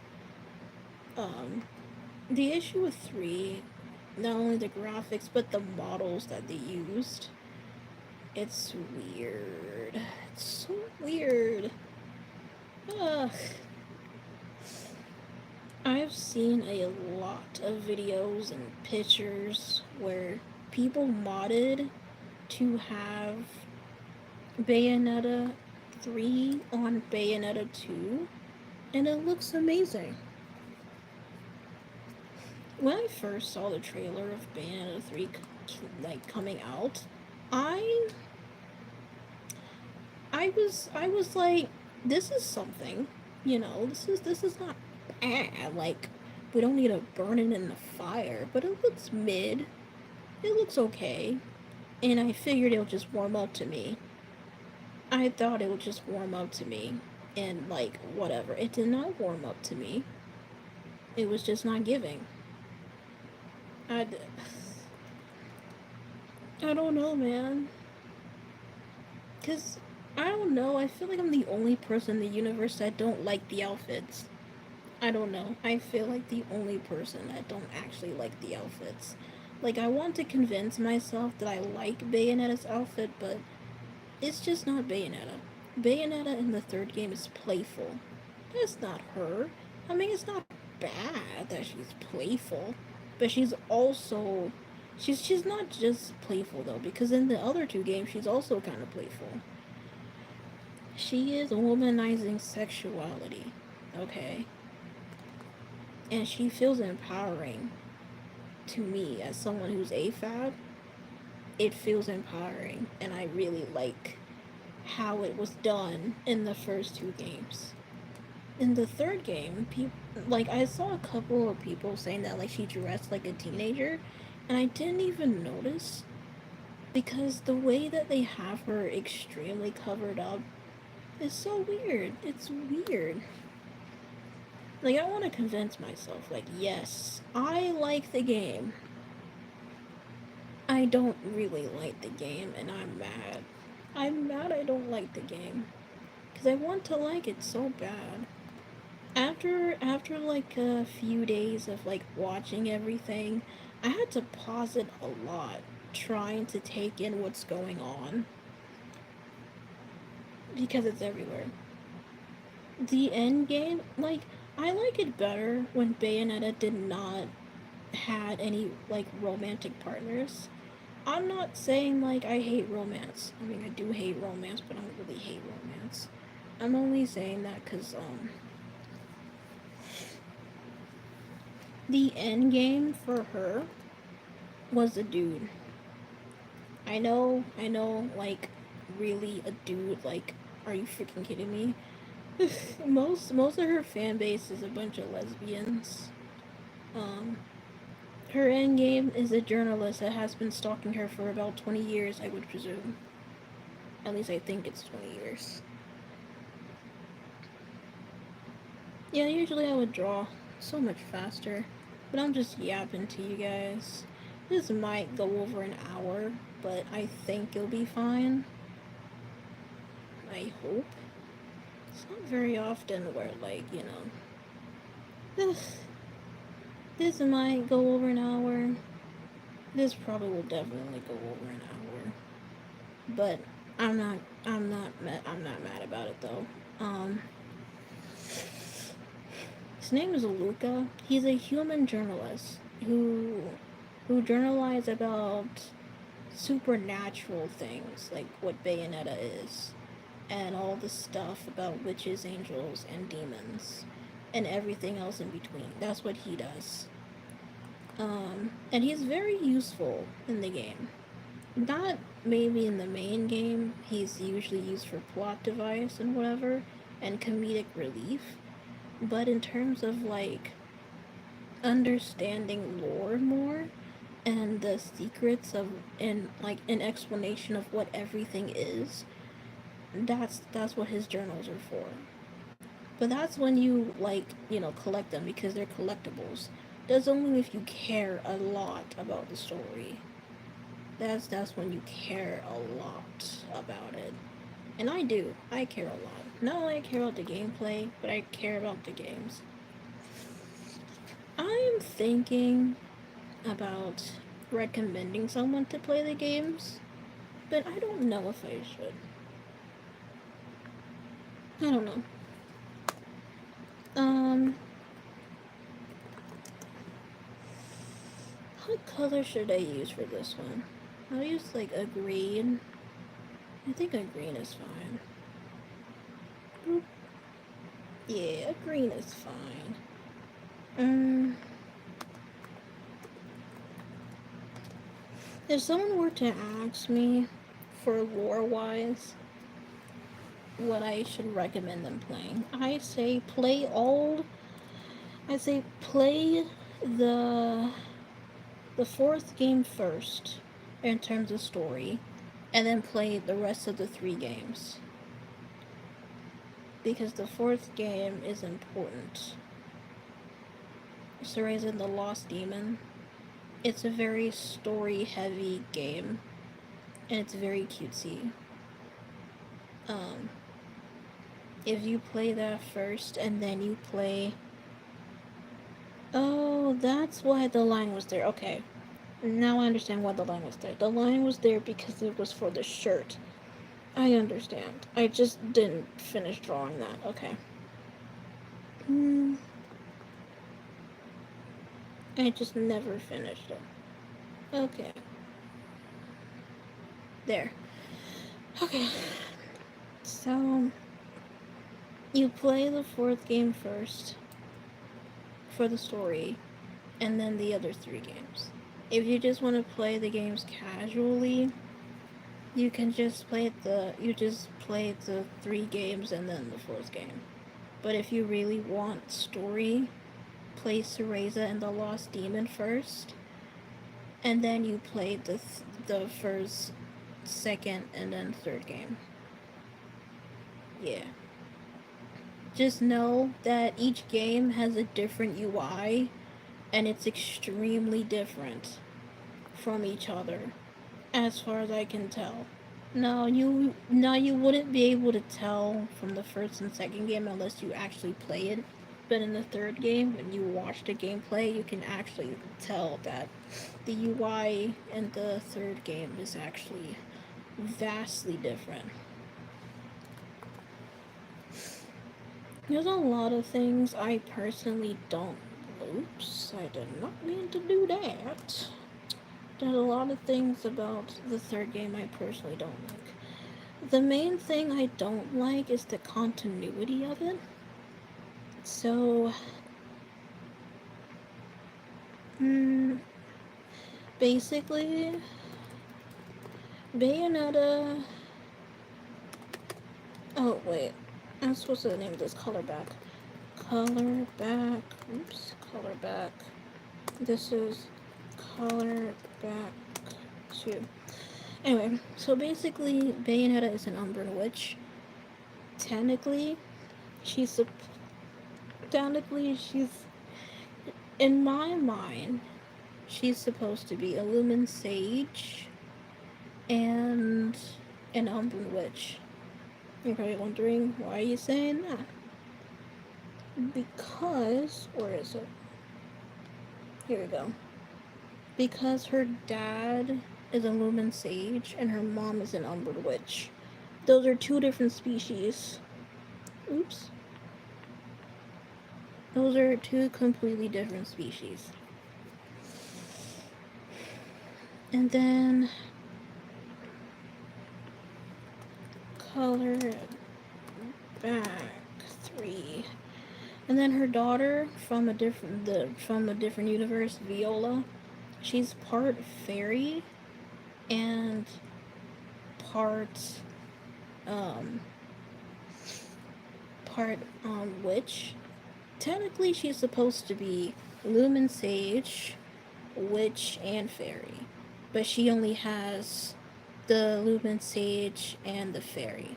A: um, the issue with three, not only the graphics but the models that they used. It's weird. It's so weird. Ugh. I've seen a lot of videos and pictures where people modded to have Bayonetta 3 on Bayonetta 2, and it looks amazing. When I first saw the trailer of Bayonetta 3 like coming out, I I was like, this is something, you know, this is not bad. Like, we don't need to burn it in the fire, but it looks mid. It looks okay, and I figured it would just warm up to me. I thought it would just warm up to me, and like whatever. It did not warm up to me. It was just not giving. I I don't know, man. Cause I don't know. I feel like I'm the only person in the universe that don't like the outfits. I don't know. I feel like the only person that don't actually like the outfits. Like, I want to convince myself that I like Bayonetta's outfit, but it's just not Bayonetta. Bayonetta in the third game is playful. That's not her. I mean, it's not bad that she's playful, but she's also she's not just playful though, because in the other two games she's also kind of playful. She is womanizing sexuality, okay? And she feels empowering to me as someone who's AFAB. It feels empowering, and I really like how it was done in the first two games. In the third game, people like I saw a couple of people saying that like she dressed like a teenager, and I didn't even notice because the way that they have her extremely covered up is so weird. It's weird. Like, I want to convince myself, like, yes, I like the game. I don't really like the game, and I'm mad. I'm mad I don't like the game. Because I want to like it so bad. After like a few days of like watching everything, I had to pause it a lot, trying to take in what's going on. Because it's everywhere. The end game, like, I like it better when Bayonetta did not had any like romantic partners. I'm not saying like I hate romance. I mean, I do hate romance, but I don't really hate romance. I'm only saying that because the end game for her was a dude. I know, like, really a dude. Like, are you freaking kidding me? Most of her fan base is a bunch of lesbians. Um, Her end game is a journalist that has been stalking her for about 20 years, I would presume. At least I think it's 20 years. Yeah, usually I would draw so much faster, but I'm just yapping to you guys. This might go over an hour, but I think it'll be fine. I hope. It's not very often where, like, you know, this might go over an hour. This probably will definitely go over an hour. But I'm not mad about it though. Um, his name is Luca. He's a human journalist who journalized about supernatural things, like what Bayonetta is, and all the stuff about witches, angels, and demons, and everything else in between. That's what he does. And he's very useful in the game. Not maybe in the main game, he's usually used for plot device and whatever, and comedic relief. But in terms of like understanding lore more and the secrets of and like an explanation of what everything is, that's what his journals are for. But that's when you like, collect them because they're collectibles. That's only if you care a lot about the story. That's when you care a lot about it. And I do. I care a lot. Not only I care about the gameplay, but I care about the games. I'm thinking about recommending someone to play the games, but I don't know if I should. I don't know. What color should I use for this one? I'll use like a green. I think a green is fine. Boop. Yeah, a green is fine. If someone were to ask me for lore wise what I should recommend them playing, I say play the fourth game first in terms of story, and then play the rest of the 3 games. Because the fourth game is important. Cereza and the Lost Demon. It's a very story heavy game, and it's very cutesy. If you play that first and then you play. Oh, that's why the line was there. Okay. Now I understand why the line was there. The line was there because it was for the shirt. I understand. I just didn't finish drawing that. Okay. I just never finished it. Okay. There. Okay. So, you play the fourth game first for the story, and then the other 3 games. If you just want to play the games casually, you can just play the 3 games and then the fourth game. But if you really want story, play Cereza and the Lost Demon first, and then you play the first, second, and then third game. Yeah. Just know that each game has a different UI, and it's extremely different from each other, as far as I can tell. You wouldn't be able to tell from the first and second game unless you actually play it. But in the third game, when you watch the gameplay, you can actually tell that the UI in the third game is actually vastly different. There's a lot of things I personally don't. Oops, I did not mean to do that. There's a lot of things about the third game I personally don't like. The main thing I don't like is the continuity of it. So, basically, Bayonetta. Oh, wait. I'm supposed to name this Color Back. Color Back. Oops, Color Back. This is Color Back 2. Anyway, so basically, Bayonetta is an Umbran Witch. Technically, she's in my mind, she's supposed to be a Lumen Sage and an Umbran Witch. You're probably wondering, why are you saying that? Because, where is it? Here we go. Because her dad is a Lumen Sage and her mom is an Umbran Witch. Those are 2 different species. Oops. Those are 2 completely different species. And then color back 3. And then her daughter from a different universe, Viola, she's part fairy and part um witch. Technically she's supposed to be Lumen Sage, witch, and fairy. But she only has the Lumen Sage and the fairy.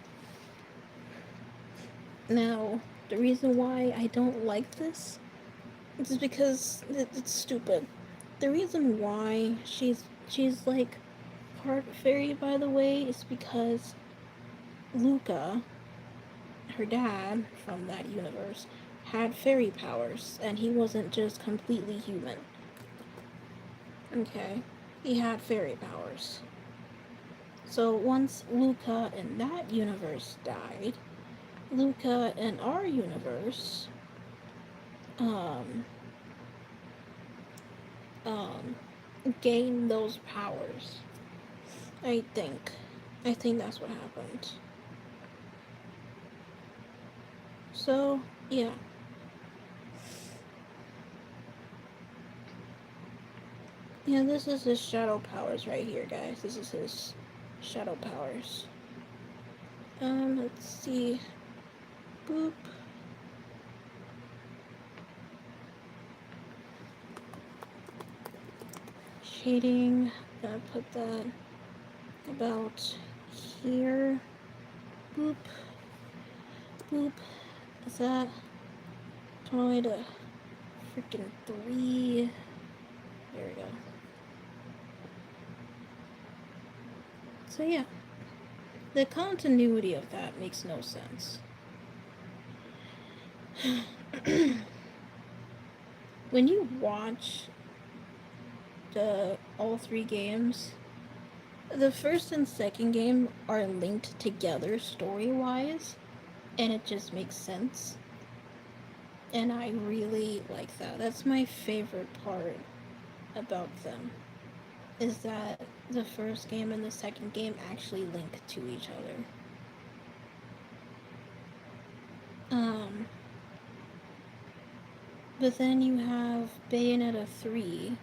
A: Now, the reason why I don't like this is because it's stupid. The reason why she's like part fairy, by the way, is because Luca, her dad from that universe, had fairy powers, and he wasn't just completely human. Okay, he had fairy powers. So once Luca in that universe died, Luca in our universe, um, um, gained those powers. I think. I think that's what happened. So, yeah. Yeah, this is his shadow powers right here, guys. This is his shadow powers. Let's see. Boop. Shading. Gonna put that about here. Boop. Boop. Is that 20 to freaking 3? There we go. So yeah. The continuity of that makes no sense. When you watch all 3 games, the first and second game are linked together story-wise, and it just makes sense. And I really like that. That's my favorite part about them, is that the first game and the second game actually link to each other. But then you have Bayonetta 3.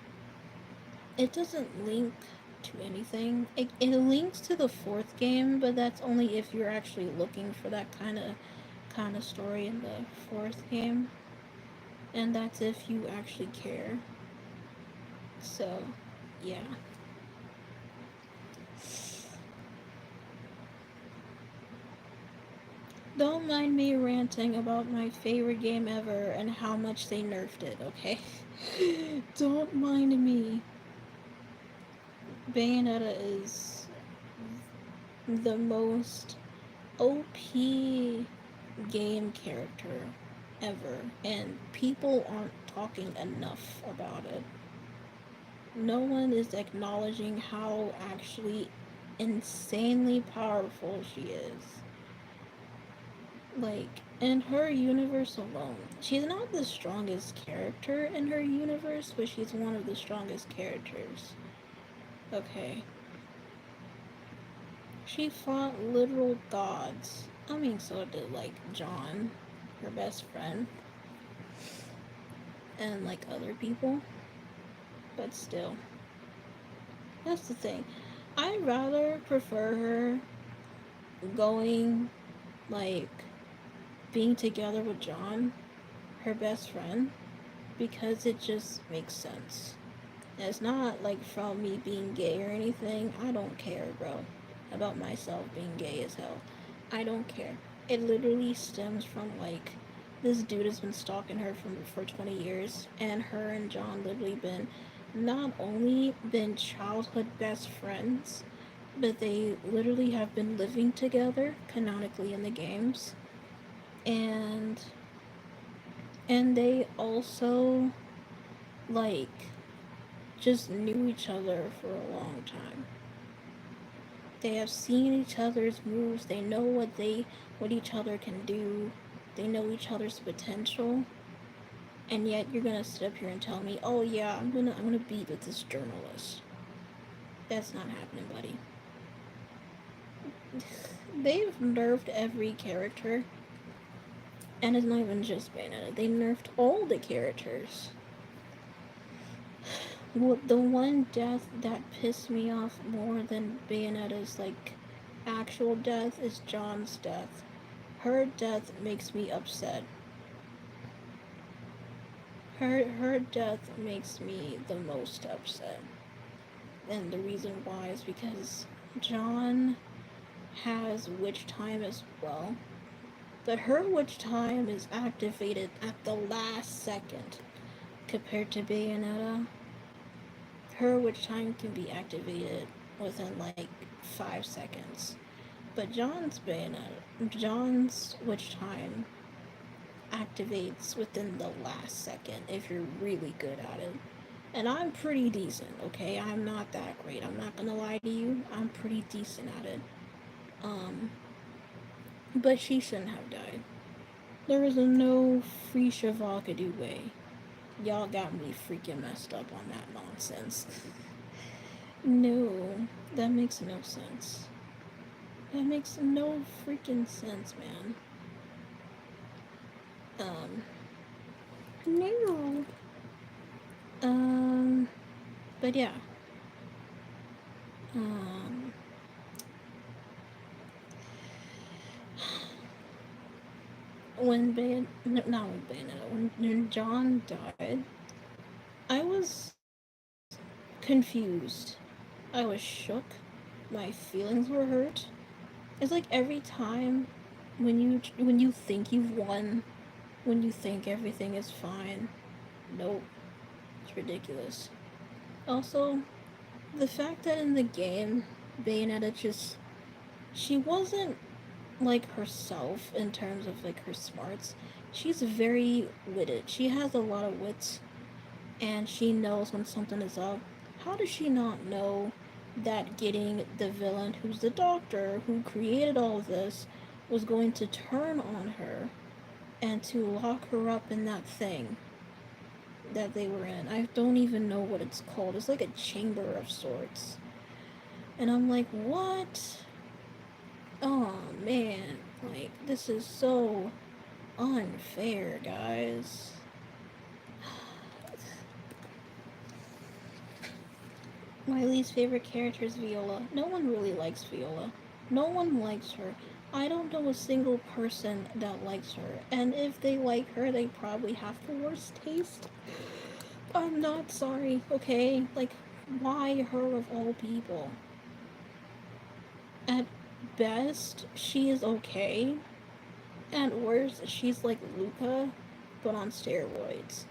A: It doesn't link to anything. It links to the 4th game, but that's only if you're actually looking for that kind of story in the 4th game. And that's if you actually care. So, yeah. Don't mind me ranting about my favorite game ever and how much they nerfed it, okay? Don't mind me. Bayonetta is the most OP game character ever, and people aren't talking enough about it. No one is acknowledging how actually insanely powerful she is. Like, in her universe alone, she's not the strongest character in her universe, but she's one of the strongest characters. Okay. She fought literal gods. I mean, so did, like, John, her best friend, and, like, other people. But still. That's the thing. I'd rather prefer her going, like, being together with John, her best friend, because it just makes sense. And it's not, like, from me being gay or anything. I don't care, bro, about myself being gay as hell. I don't care. It literally stems from, like, this dude has been stalking her for 20 years, and her and John literally been not only been childhood best friends, but they literally have been living together canonically in the games. And they also, like, just knew each other for a long time. They have seen each other's moves. They know what each other can do. They know each other's potential. And yet you're gonna sit up here and tell me, "Oh yeah, I'm gonna be with this journalist." That's not happening, buddy. they've nerfed every character, and it's not even just Bayonetta. They nerfed all the characters. Well, the one death that pissed me off more than Bayonetta's like actual death is John's death. Her death makes me upset. Her death makes me the most upset. And the reason why is because John has witch time as well. But her witch time is activated at the last second compared to Bayonetta. Her witch time can be activated within like 5 seconds. But John's witch time activates within the last second if you're really good at it. And I'm pretty decent, okay? I'm not that great. I'm not gonna lie to you. I'm pretty decent at it. Um, but she shouldn't have died. There is no free Shavakadu way. Y'all got me freaking messed up on that nonsense. No, that makes no sense. That makes no freaking sense, man. Um, no. But yeah. Um, when not when Bayonetta, when John died, I was confused. I was shook. My feelings were hurt. It's like every time when you think you've won, when you think everything is fine, nope, it's ridiculous. Also, the fact that in the game, Bayonetta just she wasn't like herself in terms of like her smarts. She's very witted. She has a lot of wits, and she knows when something is up. How does she not know that getting the villain, who's the doctor who created all of this, was going to turn on her and to lock her up in that thing that they were in? I don't even know what it's called. It's like a chamber of sorts. And I'm like, what? Oh man, like this is so unfair, guys. My least favorite character is Viola. No one really likes Viola. No one likes her. I don't know a single person that likes her. And if they like her, they probably have the worst taste. I'm not sorry, okay? Like, why her of all people? At best, she is okay. At worst, she's like Luca, but on steroids.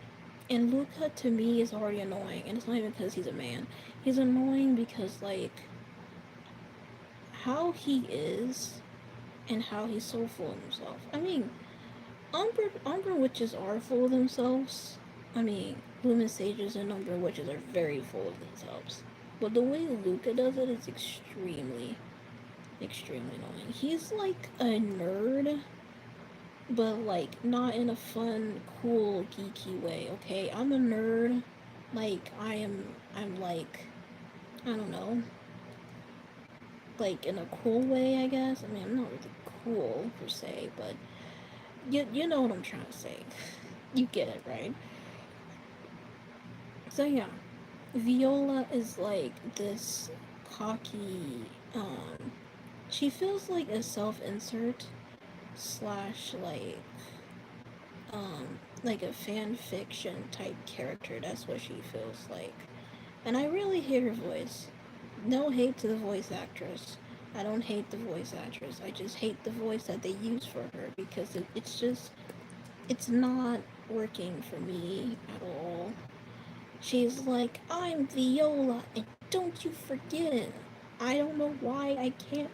A: And Luca to me is already annoying, and it's not even because he's a man. He's annoying because like how he is and how he's so full of himself. I mean, Umbra witches are full of themselves. I mean, Lumen sages and Umbra witches are very full of themselves. But the way Luca does it is extremely, extremely annoying. He's like a nerd, but like not in a fun, cool, geeky way. Okay, I'm a nerd. Like I'm like, I don't know, like in a cool way, I guess. I mean, I'm not really cool per se, but you know what I'm trying to say. You get it, right? So yeah, Viola is like this cocky. She feels like a self-insert slash like a fan fiction type character. That's what she feels like. And I really hate her voice. No hate to the voice actress. I don't hate the voice actress. I just hate the voice that they use for her because it's just, it's not working for me at all. She's like, I'm Viola, and don't you forget it. I don't know why I can't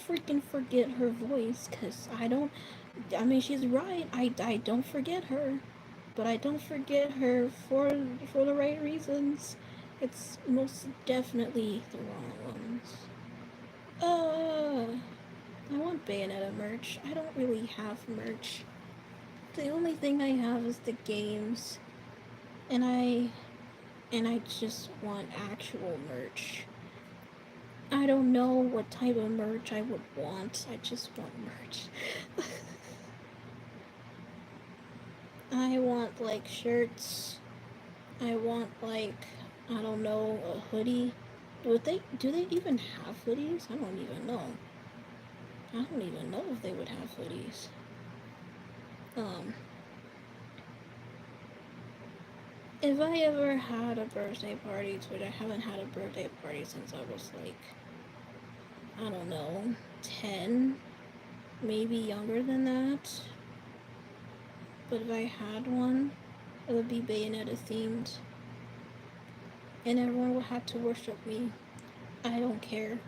A: freaking forget her voice because I don't. I mean, she's right. I don't forget her, but I don't forget her for the right reasons. It's most definitely the wrong ones. I want Bayonetta merch. I don't really have merch. The only thing I have is the games, and I just want actual merch. I don't know what type of merch I would want. I just want merch. I want like shirts. I want like, I don't know, a hoodie. Do they even have hoodies? I don't even know. I don't even know if they would have hoodies. Um if I ever had a birthday party, which I haven't had a birthday party since I was like, I don't know, 10, maybe younger than that. But if I had one, it would be Bayonetta themed. And everyone would have to worship me. I don't care.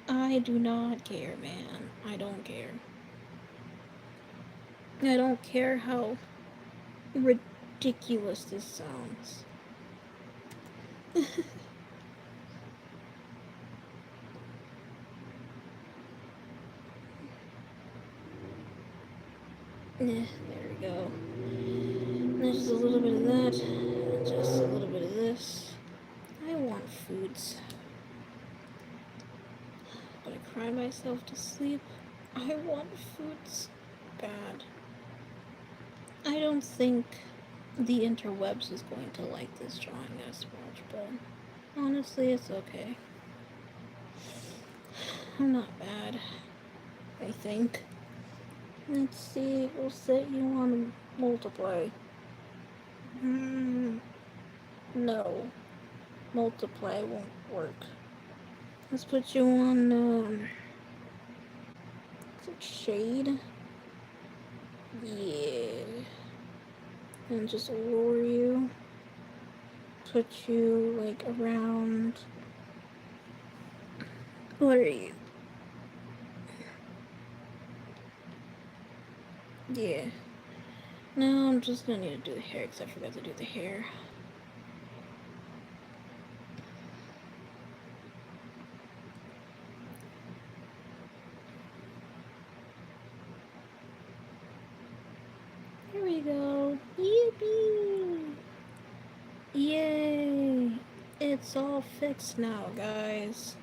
A: I do not care, man. I don't care. I don't care how ridiculous this sounds. There we go. Just a little bit of that. Just a little bit of this. I want foods. But I cry myself to sleep. I want foods bad. I don't think the interwebs is going to like this drawing as much, but honestly, it's okay. I'm not bad, I think. Let's see, we'll set you on multiply. No, multiply won't work. Let's put you on, is it shade? Yeah. And just lower you. Put you, like, around, what are you? Yeah. No, I'm just gonna need to do the hair because I forgot to do the hair. Here we go. Yippee! Yay! It's all fixed now, guys.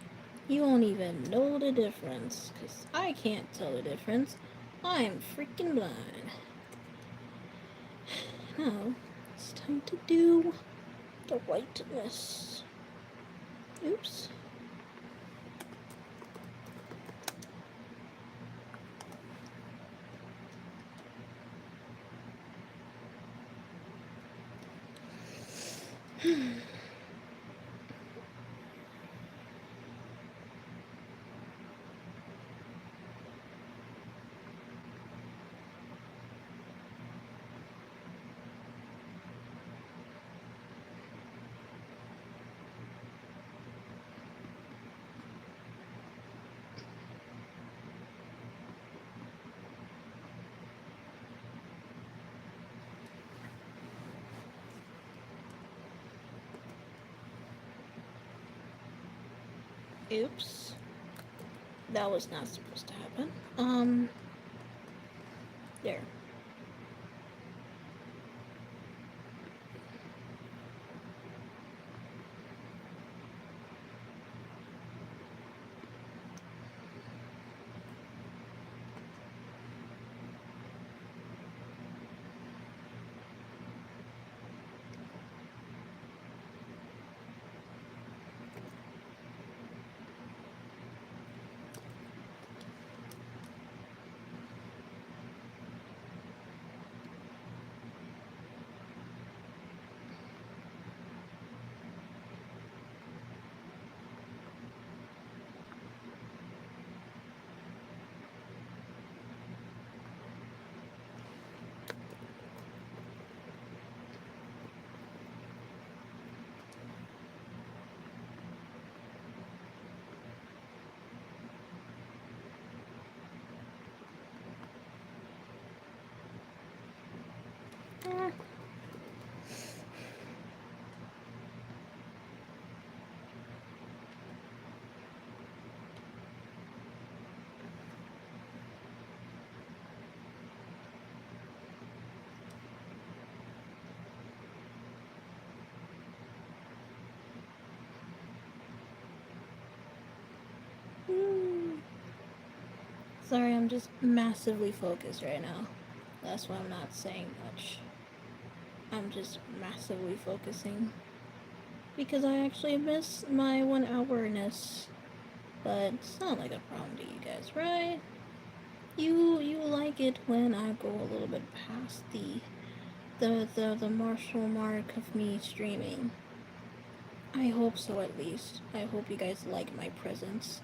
A: You won't even know the difference, because I can't tell the difference. I am freaking blind. Now, it's time to do the whiteness. Oops. Oops. That was not supposed to happen. There. Sorry, I'm just massively focused right now. That's why I'm not saying much. I'm just massively focusing. Because I actually miss my 1 hourness. But it's not like a problem to you guys, right? You like it when I go a little bit past the martial mark of me streaming. I hope so, at least. I hope you guys like my presence.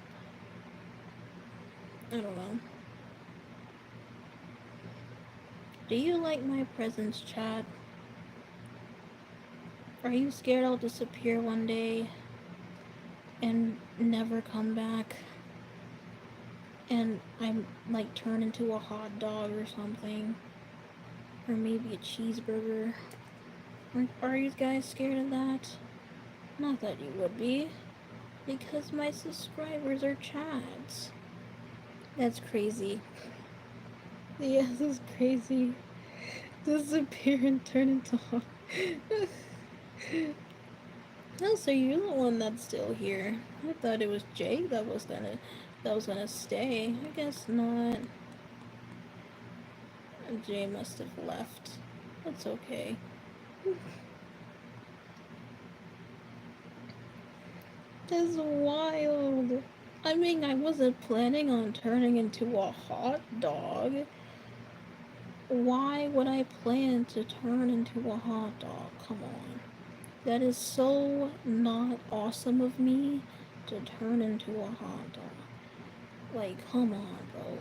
A: I don't know. Do you like my presence, chat? Are you scared I'll disappear one day and never come back? And I'm like turn into a hot dog or something? Or maybe a cheeseburger? Are you guys scared of that? Not that you would be. Because my subscribers are chads. That's crazy. Yeah, this is crazy. Disappear and turn into hot. No, so you're the one that's still here. I thought it was Jake that was gonna stay. I guess not. Jay must have left. That's okay. That's wild. I mean, I wasn't planning on turning into a hot dog. Why would I plan to turn into a hot dog? Come on. That is so not awesome of me to turn into a hot dog. Like, come on, bro.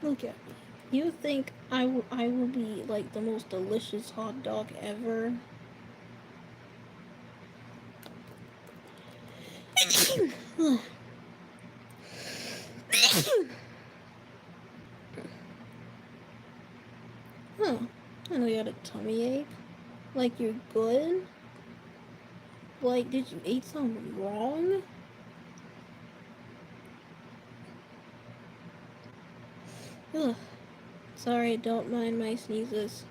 A: Look at me. You think I will be like the most delicious hot dog ever? Huh. I know you had a tummy ache. Like, you're good? Like, did you eat something wrong? Ugh. Sorry, don't mind my sneezes.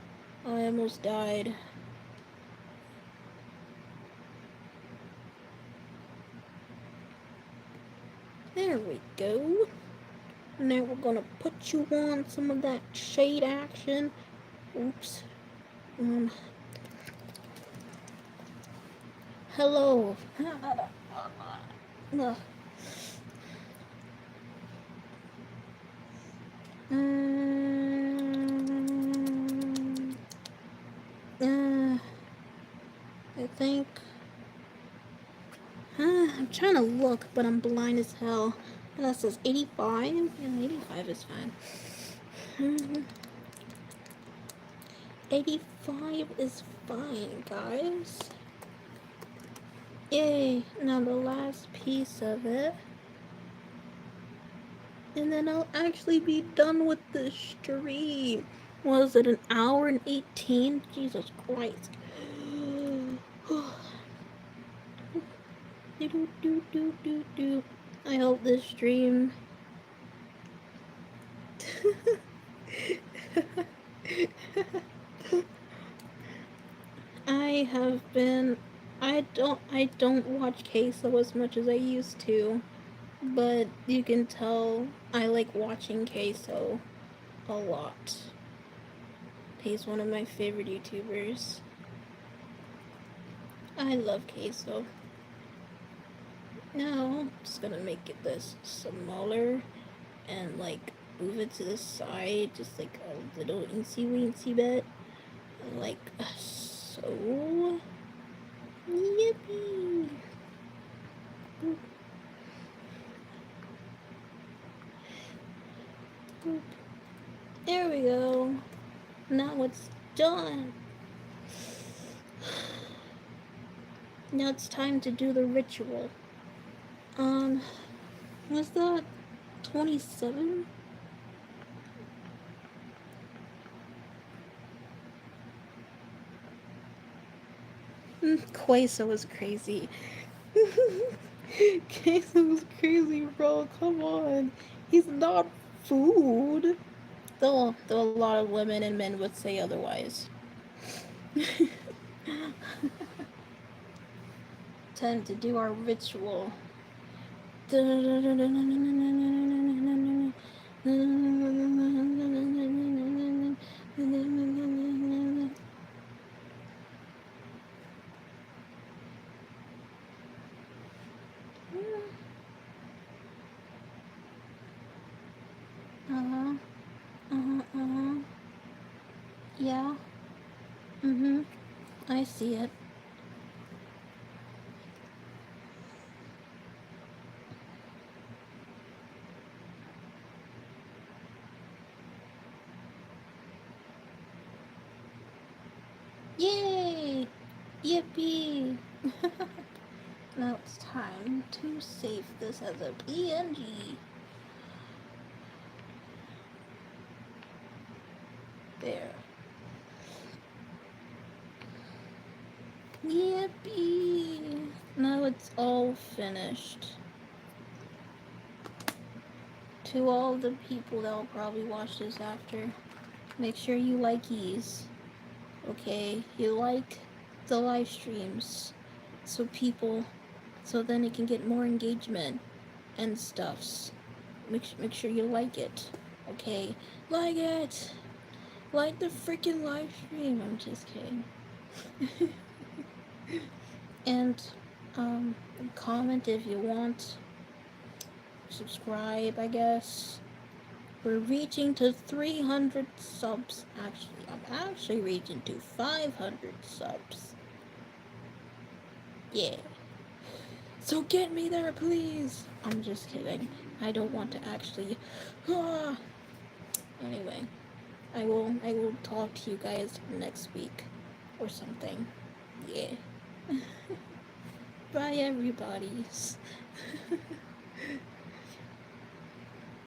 A: I almost died. There we go. Now we're gonna put you on some of that shade action. Oops. Hello. Ugh. I think. I'm trying to look, but I'm blind as hell. And that says 85? Yeah, 85 is fine. 85 is fine, guys. Yay. Now the last piece of it. And then I'll actually be done with the stream. Was it an hour and 18? Jesus Christ. I hope this stream. I have been. I don't watch Queso as much as I used to, but you can tell I like watching Queso a lot. He's one of my favorite YouTubers. I love Queso. Now, I'm just gonna make it this smaller and like move it to the side, just like a little incy bit. Like so. Yippee! Boop. Boop. There we go. Now it's done. Now it's time to do the ritual. Was that 27? Queso was crazy. Queso was crazy, bro. Come on. He's not food. Though a lot of women and men would say otherwise. Time to do our ritual. Uh-huh. Uh-huh. Uh-huh. Yeah. Mm-hmm. I see it. Yay! Yippee! Now it's time to save this as a PNG. There. Yippee! Now it's all finished. To all the people that will probably watch this after, make sure you like these. Okay? You like the live streams. So then it can get more engagement and stuffs. Make sure you like it. Okay? Like it! Like the freaking live stream. I'm just kidding. And comment if you want. Subscribe, I guess. We're reaching to 300 subs. Actually, I'm actually reaching to 500 subs. Yeah. So get me there, please. I'm just kidding. I don't want to actually. Ah. Anyway, I will talk to you guys next week or something. Yeah. Bye, everybody.